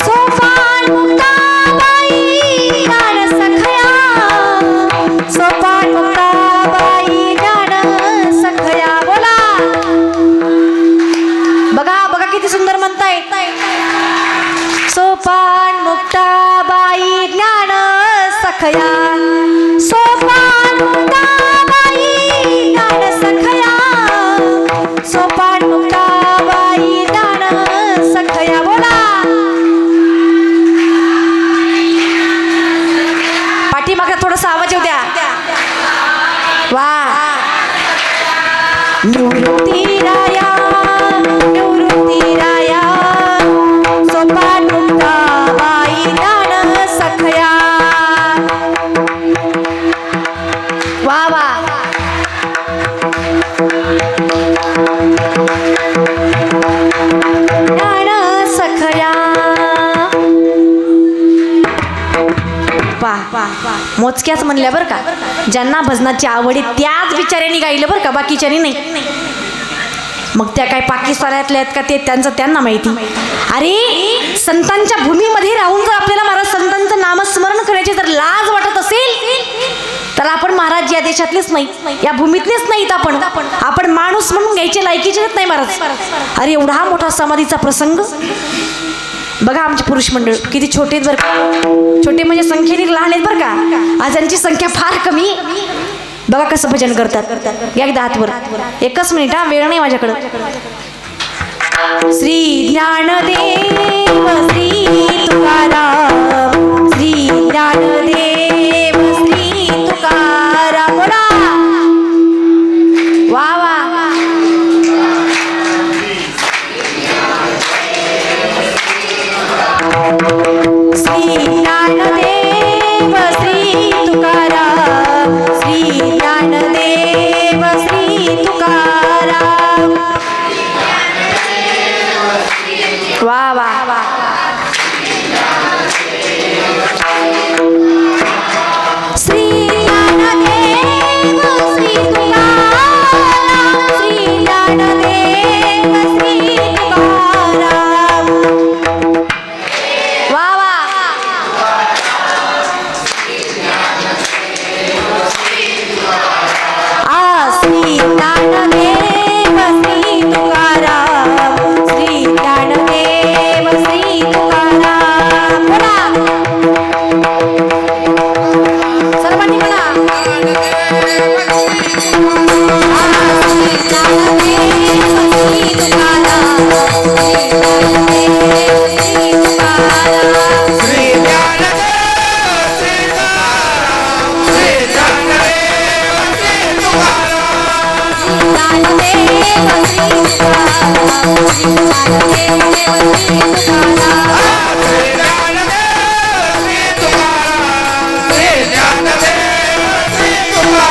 सोपान मुक्ताबाई ज्ञान सखया सोपान मुक्ताबाई ज्ञान सखया. बोला. बघा बघा किती सुंदर म्हणताय. सोपान मुक्ताबाई ज्ञान सखया सोपान मुक्ताबाई ज्ञान सखया सोपान मुक्ताबाई ज्ञान सखया. बोला. पाठीमागे थोडासा आवाज येऊ द्या. वा. निवृत्ती राया निवृत्ती राया सोपान मुक्ताबाई ज्ञान सखया. मोजक्याच म्हणल्या बरं का, ज्यांना भजनाची आवड आहे त्याच बिचाऱ्यांनी गायलं बरं का, बाकीच्यानी नाही. मग त्या काय पाकिस्तानातल्या आहेत का ते त्यांचं त्यांना माहिती. अरे संतांच्या भूमीमध्ये राहून जर आपल्याला महाराज संतांचं नामस्मरण करायची जर लाज वाटत असेल तर आपण महाराज या देशातलेच नाही, या भूमीतलेच नाहीत. आपण माणूस म्हणून घ्यायचे लायकीचेच नाही महाराज. अरे एवढा मोठा समाधीचा प्रसंग बघा. आमचे पुरुष मंडळ किती छोटे आहेत बरं का, छोटे म्हणजे संख्येने लहान आहेत बरं का. आज यांची संख्या फार कमी. बघा कसं भजन करतात. एकदा हातवर, एकच मिनिट हा, वेळ नाही माझ्याकडं. श्री ज्ञानदेव श्री तुकाराम, श्री ज्ञानदेव श्री तुकाराम. बोला वा वा. श्री ज्ञानदेव श्री तुकाराम, श्री ज्ञानदेव श्री तुकाराम. वा वा वा. श्री ज्ञानदेव श्री तुकाराम, श्री ज्ञानदेव श्री तुकाराम. वा वा. श्री ज्ञानदेव श्री तुकाराम, श्री ज्ञानदेव श्री तुकाराम. बोला सर्वांनी बोला. श्री ज्ञानदेव श्री तुकाराम, श्री ज्ञानदेव श्री तुकाराम. श्री ज्ञानदेव श्री तुकाराम, श्री ज्ञानदेव श्री तुकाराम. ज्ञानदेव श्री तुकाराम, श्री ज्ञानदेव श्री तुकाराम. श्री ज्ञानदेव श्री तुकाराम, श्री ज्ञानदेव श्री तुकाराम.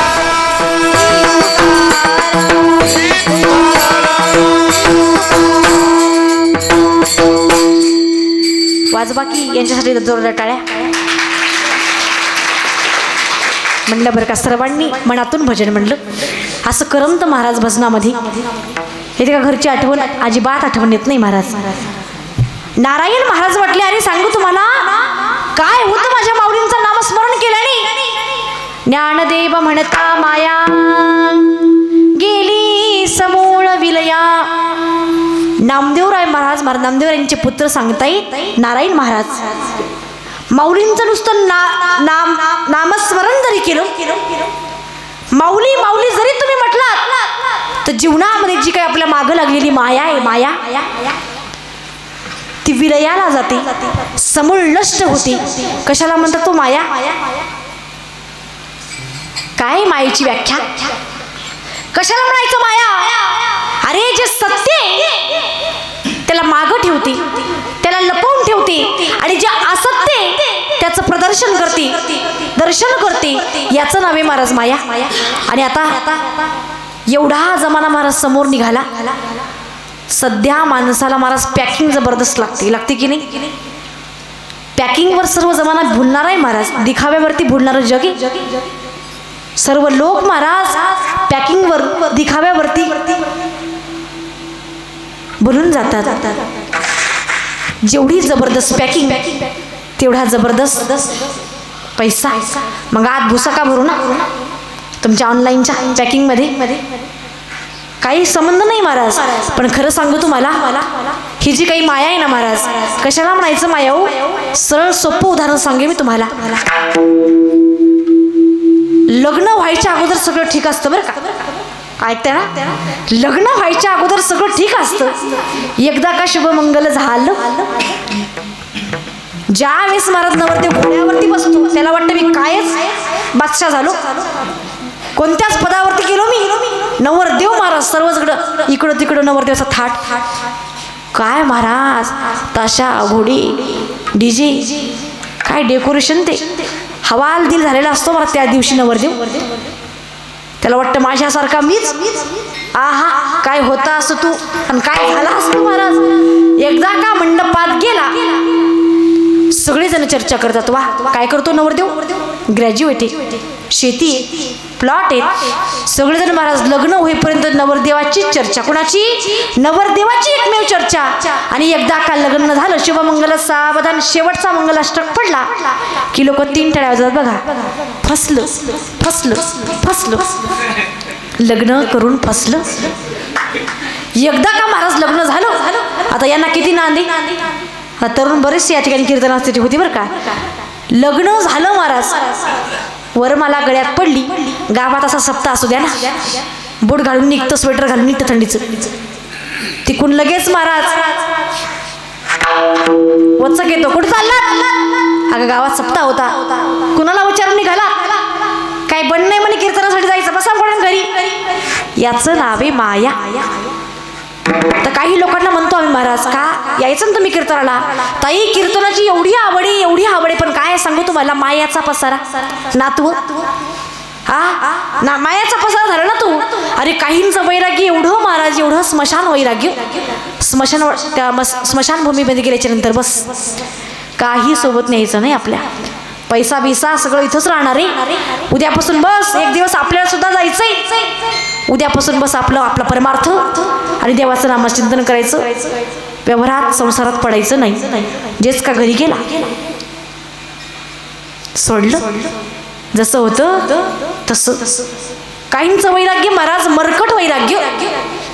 श्री तुकाराम. वाजवा की यांच्यासाठी जोरदार टाळ्या. म्हणलं बरं का, सर्वांनी मनातून भजन म्हणलं. असं करमत महाराज भजनामध्ये. येते का घरची आठवण? अजिबात आठवण येत नाही महाराज. नारायण महाराज म्हटले, अरे सांगू तुम्हाला काय होतं माझ्या माऊलींचं नामस्मरण केल्याने. ज्ञानदेव म्हणता माया गेली समूळ विलया. नामदेवराय महाराज, नामदेवरायांचे पुत्र सांगतायत नारायण महाराज, माऊलींचं नुसतं नामस्मरण जरी केलं, माऊली माऊली जरी तुम्ही म्हटलात, तर जीवनामध्ये जी काही आपल्या मागं लागलेली माया आहे, माया ती विलयाला जाते, समूळ नष्ट होते. कशाला म्हणतात तो माया? काय मायेची व्याख्या? कशाला म्हणायचं माया? अरे जे सत्य त्याला मागं ठेवते, त्याला लपवून ठेवते, आणि जे असत्य त्याचं प्रदर्शन करते, दर्शन करते, याचं नाव आहे महाराज माया. आणि आता एवढा जमाना महाराज समोर निघाला. सध्या माणसाला महाराज पॅकिंग जबरदस्त लागते की नाही? पॅकिंगवर सर्व जमाना भुलणार आहे महाराज. दिखाव्यावरती भुलणारं जग आहे. सर्व लोक महाराज पॅकिंगवर, दिखाव्यावरती भुलून जातात. जेवढी जबरदस्त पॅकिंग तेवढा जबरदस्त पैसा. मग आत भुसा का भरू ना तुमच्या ऑनलाईनच्या पॅकिंगमध्ये? काही संबंध नाही महाराज. पण खरं सांगू तुम्हाला, ही जी काही माया आहे ना महाराज, कशाला म्हणायचं माया हो? सरळ सोपं उदाहरण सांगे मी तुम्हाला. लग्न व्हायच्या अगोदर सगळं ठीक असतं बरं का. ऐकते ना? लग्न व्हायच्या अगोदर सगळं ठीक असतं. एकदा का शुभमंगल झालं, ज्या वेळेस महाराज नवरदेव घोड्यावरती बसतो, त्याला वाटतं मी कायच बादशाह झालो, कोणत्याच पदावरती गेलो मी. नवरदेव महाराज सर्वच इकडं तिकडं नवरदेवाचा थाट. काय महाराज, ताशा, घोडी, डीजे, काय डेकोरेशन, ते हवाल दिल झालेला असतो मला त्या दिवशी नवरदेव. त्याला वाटतं माझ्यासारखा मीच. आहा काय होता असं तू, आणि काय झाला असतो महाराज. एकदा का मंडपात गेला, सगळेजण चर्चा करतात, वा काय करतो नवरदेव, ग्रॅज्युएट आहे, शेती आहे, प्लॉट आहे. सगळेजण महाराज लग्न होईपर्यंत नवरदेवाची चर्चा. कोणाची? नवरदेवाची एकमेव चर्चा. आणि एकदा का लग्न झालं, शुभमंगल सावधान शेवटचा मंगलाष्टक पडला की लोक 3 टाळ्या वाजवतात. बघा, फसलं फसलं फसलं, लग्न करून फसलं. एकदा का महाराज लग्न झालं, आता यांना किती नांदी. तरुण बरेचसे या ठिकाणी कीर्तनासाठी होती बरं का. लग्न झालं महाराज, वरमाला गळ्यात पडली. गावात असा सप्ताह असू द्या ना, बूट घालून निघतं, स्वेटर घालून निघतं थंडीचं. तिकून लगेच महाराज वचक येतो, कुठं चालला? अगं गावात सप्ताह होता. कुणाला विचारून निघाला? काय बन नाही म्हणे कीर्तनासाठी जायचं, बसा म्हणून घरी. याचं नाव आहे माया. तर काही लोकांना म्हणतो आम्ही महाराज, का यायचं ना तुम्ही कीर्तनाला? ताई कीर्तनाची एवढी आवड आहे, एवढी आवड आहे, पण काय सांगू तुम्हाला, मायाचा पसारा. नातू ना मायाचा पसारा झाला ना तू. अरे काहींचं वैराग्य एवढं महाराज, एवढं स्मशान वैराग्य. स्मशानभूमीमध्ये गेल्याच्या नंतर बस काही सोबत न्यायचं नाही आपल्या. पैसा बिसा सगळं इथंच राहणार आहे. उद्यापासून बस एक दिवस आपल्याला सुद्धा जायचंय. उद्यापासून बस आपला परमार्थ आणि देवाचं नामचिंतन करायचं. व्यवहारात संसारात पडायचं नाही. जेच का घरी गेला सोडलं, जसं होतं तसं. काहींचं वैराग्य महाराज मरकट वैराग्य.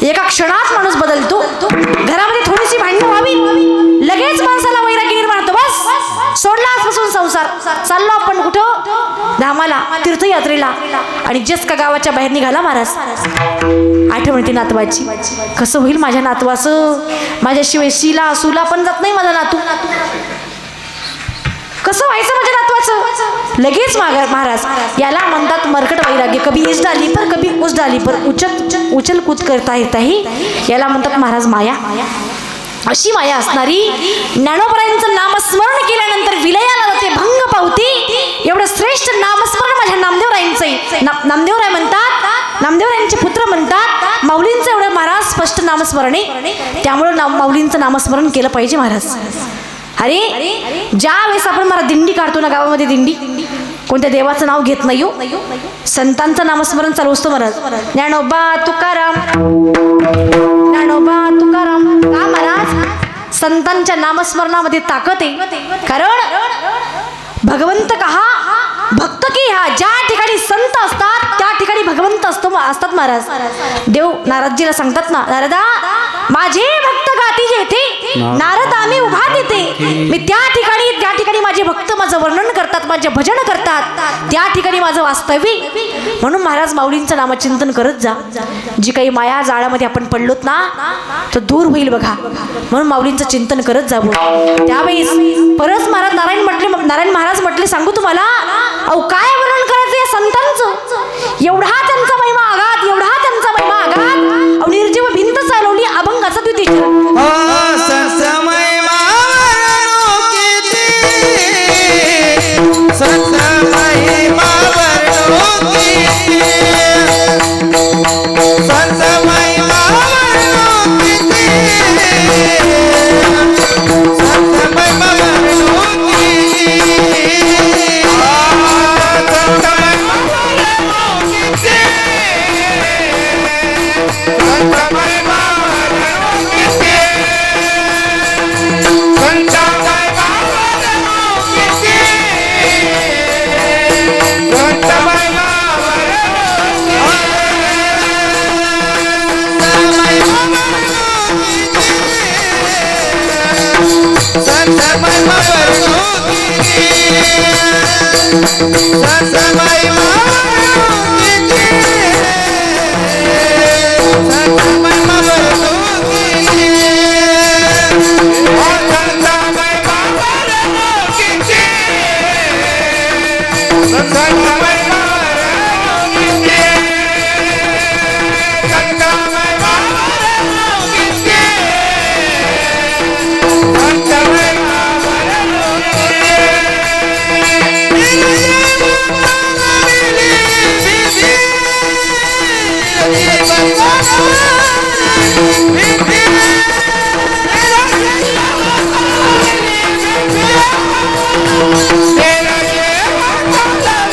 एका क्षणात माणूस बदलतो. घरामध्ये थोडीशी भांडणं व्हावी, लगेच माणसाला वैराग्य निर्माण होतो. बस सोडला आजपासून संसार, चाललो आपण कुठं? धामाला, तीर्थयात्रेला. आणि जस का गावाच्या बाहेर निघाला महाराज, आठवण येते नातवाची. कसं होईल माझ्या नातवाचं? माझ्याशिवाय शिला सुला पण जात नाही माझा नातू. कसं व्हायचं माझ्या नातवाचं? लगेच महाराज याला म्हणतात मरकट वैराग्य. कभी इस डाली पर कभी उस डाली पर उचल कूद करता येताही याला म्हणतात महाराज माया. अशी माया असणारी ज्ञानोबरायांचं नामस्मरण केल्यानंतर विलयाला जाते, भंग पावती. एवढं श्रेष्ठ नामस्मरण माझ्या नामदेवरायांचं आहे. नामदेवराय म्हणतात, नामदेवरायांचे पुत्र म्हणतात, माऊलींचं एवढं महाराज स्पष्ट नामस्मरण आहे. त्यामुळं माऊलींचं नामस्मरण केलं पाहिजे महाराज. अरे ज्या वेळेस आपण मला दिंडी काढतो ना, गावामध्ये दिंडी, कोणत्या देवाचं नाव घेत नाही हो, संतांचं नामस्मरण चालू असतं महाराज. ज्ञानोबा तुकाराम, ज्ञानोबा तुकाराम. का महाराज? संतांच्या नामस्मरणामध्ये ताकद आहे. कारण भगवंत कहा भक्त की हा. ज्या ठिकाणी संत असतात त्या ठिकाणी भगवंत असतात महाराज. देव नारदजीला सांगतात ना, नारदा माझे भक्त गाती जेथे, नारद आम्ही उभा तिथे. मी त्या ठिकाणी माझे भक्त माझं वर्णन करतात, माझे भजन करतात, त्या ठिकाणी माझं वास्तव्य. म्हणून महाराज माऊलींचं नामचिंतन करत जा. जी काही माया जाळामध्ये आपण पडलोत ना, तर दूर होईल बघा. म्हणून माऊलींचं चिंतन करत जावं. त्यावेळेस परत महाराज नारायण महाराज म्हटले, सांगू तुम्हाला, अहो काय वर्णन करायचं या संतांचं? एवढा त्यांचा महिमा आघात, एवढा त्यांचा महिमा आघात. अहो निर्जीव भिंत चालवली अभंगाचा द्वितीय. तेरा ये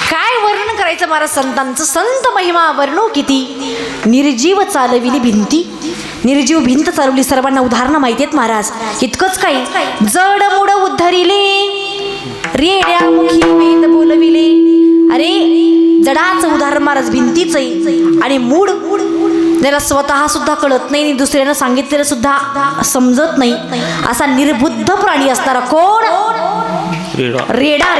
काय वर्णन करायचं महाराज संतांचं. संत महिमा वर्णू किती, निर्जीव चालविली भिंती. निर्जीव भिंत चालवली. सर्वांना उदाहरणं माहिती आहेत महाराज. इतकंच काही, जड मुड उद्धरिले रेड्या मुखी वेद बोलविले. अरे जडाचं उदाहरण महाराज भिंतीच आहे. आणि मूड ज्याला स्वतः सुद्धा कळत नाही आणि दुसऱ्यानं सांगितलेलं सुद्धा समजत नाही असा निर्बुद्ध प्राणी असणारा कोण, रेडा.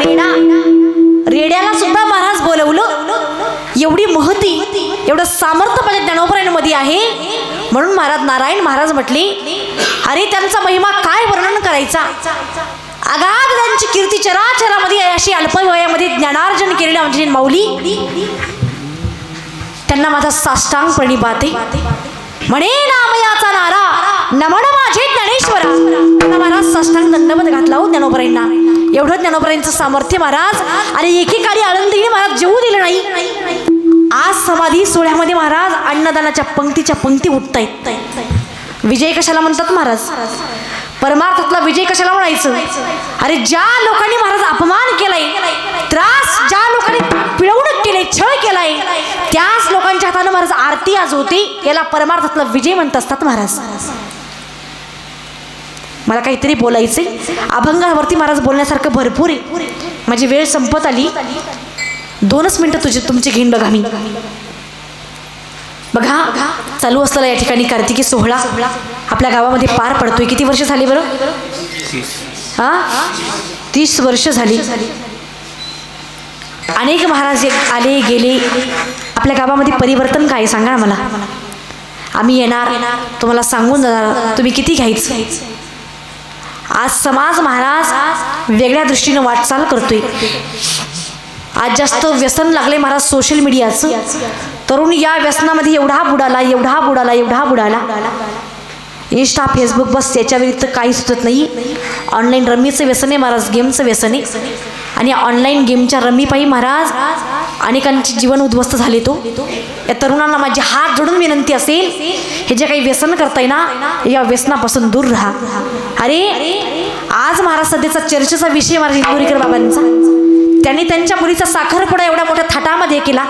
रेड्याला सुद्धा महाराज बोलवलं. एवढी महती, एवढं सामर्थ्य माझ्या ज्ञानोबरायांमध्ये आहे. म्हणून महाराज नारायण महाराज म्हटले, अरे त्यांचा महिमा काय वर्णन करायचा. अगाध त्यांची कीर्ती चराचरामध्ये अशी अल्प वयामध्ये ज्ञानार्जन केलेल्या म्हणजे माऊली, त्यांना माझा साष्टांग प्रणिपात आहे. म्हणे नामयाचा नारा नमन माझे ज्ञानेश्वरा. त्यांना महाराज साष्टांग दंडवत घातला हो ज्ञानोबरायांना. एवढं ज्ञानोबरायांचं सामर्थ्य महाराज. आणि एकेकाळी आळंदीने महाराज जेवू दिलं नाही. आज समाधी सोहळ्यामध्ये महाराज अन्नदानाच्या पंक्तीच्या पंक्ती उठतायत. विजय कशाला म्हणतात महाराज, परमार्थातला विजय कशाला म्हणायचं. अरे ज्या लोकांनी महाराज अपमान केलाय, त्रास ज्या लोकांनी पिळवणूक केले, छळ केलाय, त्याच लोकांच्या हाताने महाराज आरती आज होते. याला परमार्थातला विजय म्हणत असतात महाराज. मला काहीतरी बोलायचंय. अभंगावरती महाराज बोलण्यासारखं भरपूर आहे. माझी वेळ संपत आली. 2च मिनिटं तुमची घेईन बघा मी. बघा चालू असलेला या ठिकाणी कार्तिकी सोहळा आपल्या गावामध्ये पार पडतोय. किती वर्ष झाली बरं? 30 वर्ष झाली. अनेक महाराज आले गेले. आपल्या गावामध्ये परिवर्तन काय सांगा ना मला. आम्ही येणार, तुम्हाला सांगून जाणार, तुम्ही किती घ्यायचं. आज समाज महाराज वेगळ्या दृष्टीने वाटचाल करतोय. आज जास्त व्यसन लागले महाराज सोशल मीडियाचं. तरुण या व्यसनामध्ये एवढा बुडाला. इंस्टा फेसबुक बस याच्या व्यतिरिक्त काही सुचत नाही. ऑनलाईन रम्मीचं व्यसन आहे महाराज, गेमचं व्यसन आहे. आणि ऑनलाईन गेमच्या रम्मीपायी महाराज अनेकांचे जीवन उद्ध्वस्त झाले. या तरुणांना माझी हात जोडून विनंती असेल, हे जे काही व्यसन करताय ना, या व्यसनापासून दूर राहा. अरे आज महाराज सध्याचा चर्चेचा विषय महाराज इंदोरीकर बाबांचा. त्यांनी त्यांच्या मुलीचा साखरपुडा एवढ्या मोठ्या थाटामध्ये केला.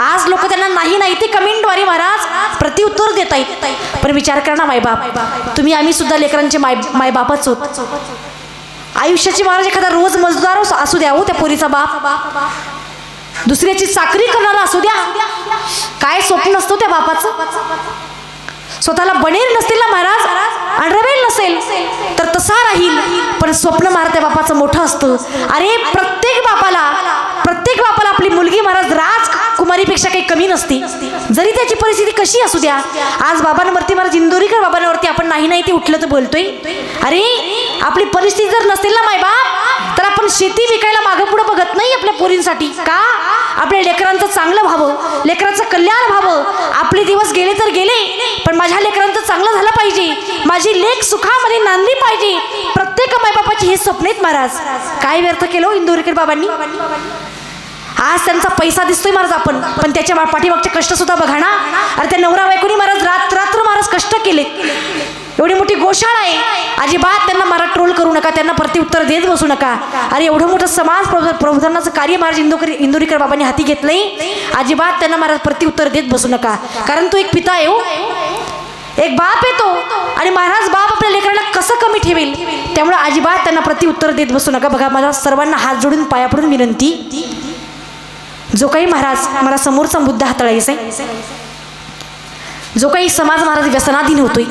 आज लोक त्यांना नाही ते कमेंटद्वारे महाराज प्रत्युत्तर देत आहेत. पण विचार करा ना मायबाप, तुम्ही आम्ही सुद्धा लेकरांचे मायबापच होत. आयुष्याची महाराज एखादा रोज मजदार असू द्या हो त्या पोरीचा बाप, दुसऱ्याची चाकरी करणारा असू द्या, काय स्वप्न असतो त्या बापाचं. स्वतःला बनेल नसतील ना महाराज, अंडरवेल नसेल तर तसा राहील, पण स्वप्न महाराज त्या बापाचं मोठं असतं. अरे प्रत्येक बापाला आपली मुलगी महाराज राजकुमारीपेक्षा काही कमी नसती, जरी त्याची परिस्थिती कशी असू द्या. आज बाबांवरती महाराज इंदोरीकर बाबांवरती आपण नाही ते उठलं तर बोलतोय. अरे आपली परिस्थिती जर नसेल ना मायबाप, तर आपण शेती विकायला मागं पुढं बघत नाही आपल्या पोरींसाठी. का? आपल्या लेकरांचं चांगलं व्हावं, लेकरांचं कल्याण व्हावं. आपले दिवस गेले तर गेले, पण माझ्या लेकरांचं चांगलं झालं पाहिजे, माझी लेक सुखामध्ये नांदली पाहिजे. प्रत्येक मायबापाची हे स्वप्न आहेत महाराज. काय व्यर्थ केलं इंदोरीकर बाबांनी. आज त्यांचा पैसा दिसतोय महाराज आपण, पण त्याच्या पाठीमागचे कष्ट सुद्धा बघा ना. अरे त्या नवरा बायकोनी महाराज रात्र महाराज कष्ट केले. एवढी मोठी गोशाळा आहे, अजिबात त्यांना महाराज ट्रोल करू नका, त्यांना प्रत्युत्तर देत बसू नका. अरे एवढं मोठं समाज प्रबोधनाचं कार्य महाराज इंदोरीकर बाबांनी हाती घेतलंय. अजिबात त्यांना महाराज प्रत्युत्तर देत बसू नका, कारण तो एक पिता आहे हो, एक बाप येतो. आणि महाराज बाप आपल्या लेकरांना कसं कमी ठेवेल, त्यामुळे अजिबात त्यांना प्रत्युत्तर देत बसू नका. बघा मला सर्वांना हात जोडून पाया पडून विनंती, जो काही महाराज मला समोरचा मुद्दा हाताळायचा आहे, जो काही समाज महाराज व्यसनाधीन होतोय,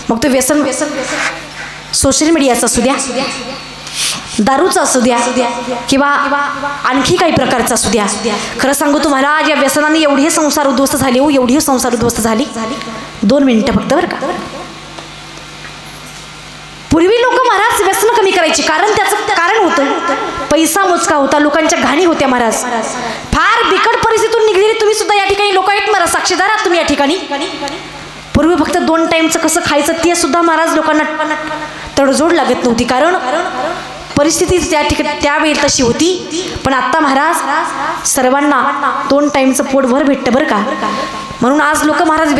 मग तो व्यसन सोशल मीडियाचा असू द्या, दारूचा असू द्या, किंवा आणखी काही प्रकारचा असू द्या. खरं सांगू तुम्हाला, या व्यसनाने एवढे संसार उद्ध्वस्त झाले हो, एवढी संसार उद्ध्वस्त झाली. 2 मिनिटं फक्त बरं का. पूर्वी लोक महाराज व्यसन कमी करायचे, कारण त्याचं कारण होतं पैसा मोजका होता, लोकांच्या घाणी होत्या महाराज. फार बिकट परिस्थितीतून निघलेली तुम्ही सुद्धा या ठिकाणी लोक आहेत महाराज, साक्षीदार आहात तुम्ही या ठिकाणी. पूर्वी फक्त 2 टाइमचं कसं खायचं ते सुद्धा महाराज लोकांना तडजोड लागत नव्हती, कारण परिस्थिती त्या ठिकाणी त्यावेळी तशी होती. पण आता महाराज सर्वांना 2 टाइमचं पोट भर भेटतं बरं का. म्हणून आज लोक महाराज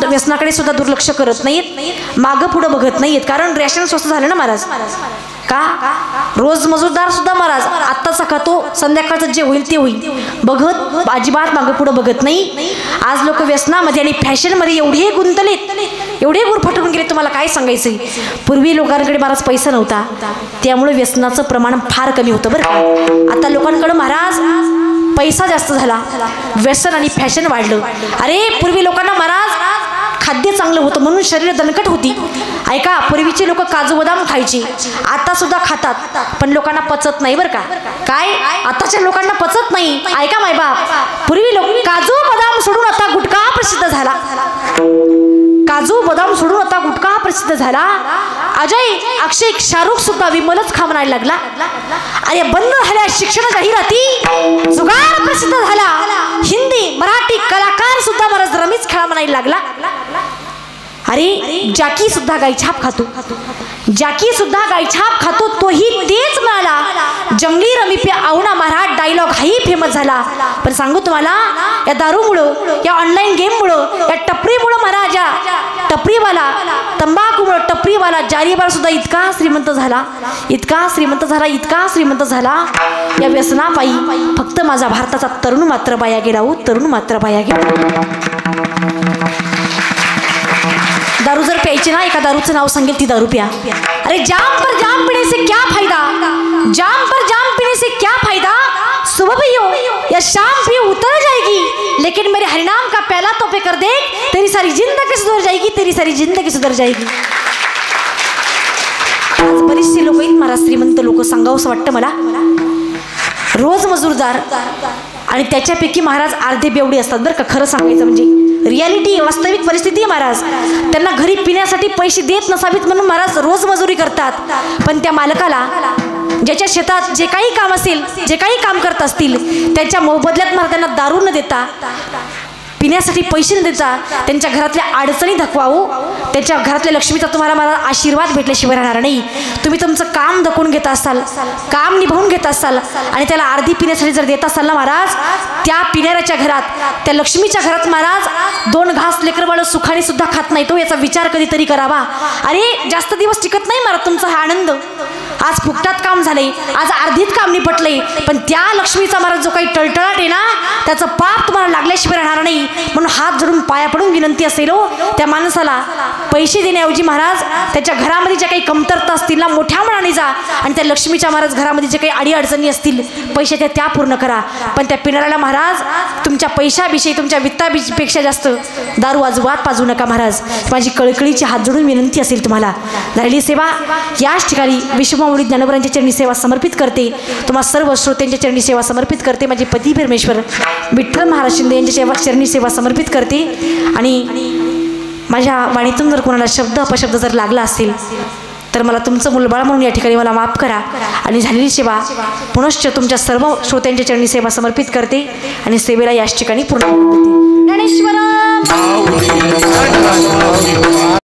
व्यसनाकडे सुद्धा दुर्लक्ष करत नाहीत, मागं पुढं बघत नाहीत. कारण रेशन स्वस्त झालं ना महाराज. का रोज मजूरदार सुद्धा महाराज आत्ताचा खातो, संध्याकाळचं जे होईल ते होईल, बघत अजिबात मागं पुढं बघत नाही. आज लोक व्यसनामध्ये आणि फॅशनमध्ये एवढे गुंतलेत, एवढे गुरफटून गेले, तुम्हाला काय सांगायचं. पूर्वी लोकांकडे महाराज पैसा नव्हता, त्यामुळे व्यसनाचं प्रमाण फार कमी होतं बरं का. आता लोकांकडे महाराज पैसा जास्त झाला, व्यसन आणि फॅशन वाढलं. अरे पूर्वी लोकांना महाराज खाद्य चांगलं होतं म्हणून शरीर दणकट होती. ऐका, पूर्वीचे लोक काजू बदाम खायचे, आता सुद्धा खातात, पण लोकांना पचत नाही बरं का. काय आताच्या लोकांना पचत नाही. ऐका मायबाप, पूर्वी लोक काजू बदाम सोडून आता गुटखा प्रसिद्ध झाला. काजू बदाम सोडून आता गुटखा प्रसिद्ध झाला. अजय अक्षय शाहरुख सुद्धा विमलच खा म्हणायला लागला. अरे बंद झाल्या शिक्षण जाहिराती, जुगार प्रसिद्ध झाला. हिंदी मराठी कलाकार सुद्धा महाराज रमीज खेळा म्हणायला लागला. अरे जॅकी सुद्धा गायछाप खातो, जॅकी सुद्धा गायछाप खातो, तोही तेच म्हणाला. जंगली रमी पे आवना महाराज डायलॉग हाही फेमस झाला. पण सांगू तुम्हाला, या दारूमुळं, या ऑनलाईन गेममुळं, या टपरीमुळं महाराज, या टपरीवाला, तंबाखूमुळं टपरीवाला जारीवाला सुद्धा इतका श्रीमंत झाला, इतका श्रीमंत झाला, इतका श्रीमंत झाला. या व्यसनापायी फक्त माझा भारताचा तरुण मात्र बाया गेला हो, तरुण मात्र बाया गेला. दारू जर प्यायची ना, एका दारूचं नाव सांगेल ती दारू प्या. अरे जाम पर जाम पीने से क्या फायदा, जाम पर जाम पीने से क्या फायदा, सुबह भी हो या शाम भी उतर जाएगी, लेकिन मेरे हरिनाम का पहला तो पे कर दे, तेरी सारी जिंदगी सुधर जाएगी, तेरी सारी जिंदगी सुधर जाएगी. आज बरेचसे लोक आहेत महाराज, श्रीमंत लोक, सांगावंसं वाटतं मला, रोज मजूरदार, आणि त्याच्यापैकी महाराज अर्धे बेवडे असतात बरं का. खरं सांगायचं म्हणजे रियालिटी, वास्तविक परिस्थिती आहे महाराज. त्यांना घरी पिण्यासाठी पैसे देत नसावीत म्हणून महाराज रोज मजुरी करतात. पण त्या मालकाला, ज्याच्या शेतात जे काही काम असेल, जे काही काम करत असतील, त्याच्या मोबदल्यात महाराज त्यांना दारू न देता, पिण्यासाठी पैसे न देता, त्यांच्या घरातल्या अडचणी दाखवावं, त्यांच्या घरातल्या लक्ष्मीचा तुम्हाला मला आशीर्वाद भेटल्याशिवाय राहणार नाही. तुम्ही तुमचं काम दाखवून घेत असाल, काम निभावून घेत असाल, आणि त्याला अर्धी पिण्यासाठी जर देत असाल ना महाराज, त्या पिणाऱ्याच्या घरात, त्या लक्ष्मीच्या घरात महाराज 2 घास लेकरबाळ सुखाने सुद्धा खात नाही तो. याचा विचार कधीतरी करावा. अरे जास्त दिवस टिकत नाही महाराज तुमचा हा आनंद. आज फुकटात काम झालंय, आज अर्धीत काम निपटलंय, पण त्या लक्ष्मीचा महाराज जो काही टळटळाट आहे ना, त्याचं पाप तुम्हाला लागल्याशिवाय राहणार नाही. म्हणून हात जोडून पाया पडून विनंती असेल हो, त्या माणसाला पैसे देण्याऐवजी महाराज त्याच्या घरामध्ये ज्या काही कमतरता असतील ना, मोठ्या मनाने जा, आणि त्या लक्ष्मीच्या महाराज घरामध्ये जे काही अडीअडचणी असतील पैशाच्या, त्या पूर्ण करा. पण त्या पिणाऱ्याला महाराज तुमच्या पैशाविषयी, तुमच्या वित्तापेक्षा जास्त दारू अजिबात पाजू नका महाराज. माझी कळकळीची हात जोडून विनंती असेल तुम्हाला. झालेली सेवा याच ठिकाणी विश्वमाऊली ज्ञानोबरांच्या चरणी सेवा समर्पित करते. तुम्हा सर्व श्रोत्यांच्या चरणी सेवा समर्पित करते. माझे पती परमेश्वर विठ्ठल महाराज शिंदे यांच्या चरणी सेवा समर्पित करते. आणि माझ्या वाणीतून जर कोणाला शब्द अपशब्द जर लागला असेल तर मला तुमचं मुलबाळ म्हणून या ठिकाणी मला माफ करा. आणि झालेली सेवा पुनश्च तुमच्या सर्व श्रोत्यांच्या चरणी सेवा समर्पित करते आणि सेवेला याच ठिकाणी पूर्ण करते. ज्ञानेश्वर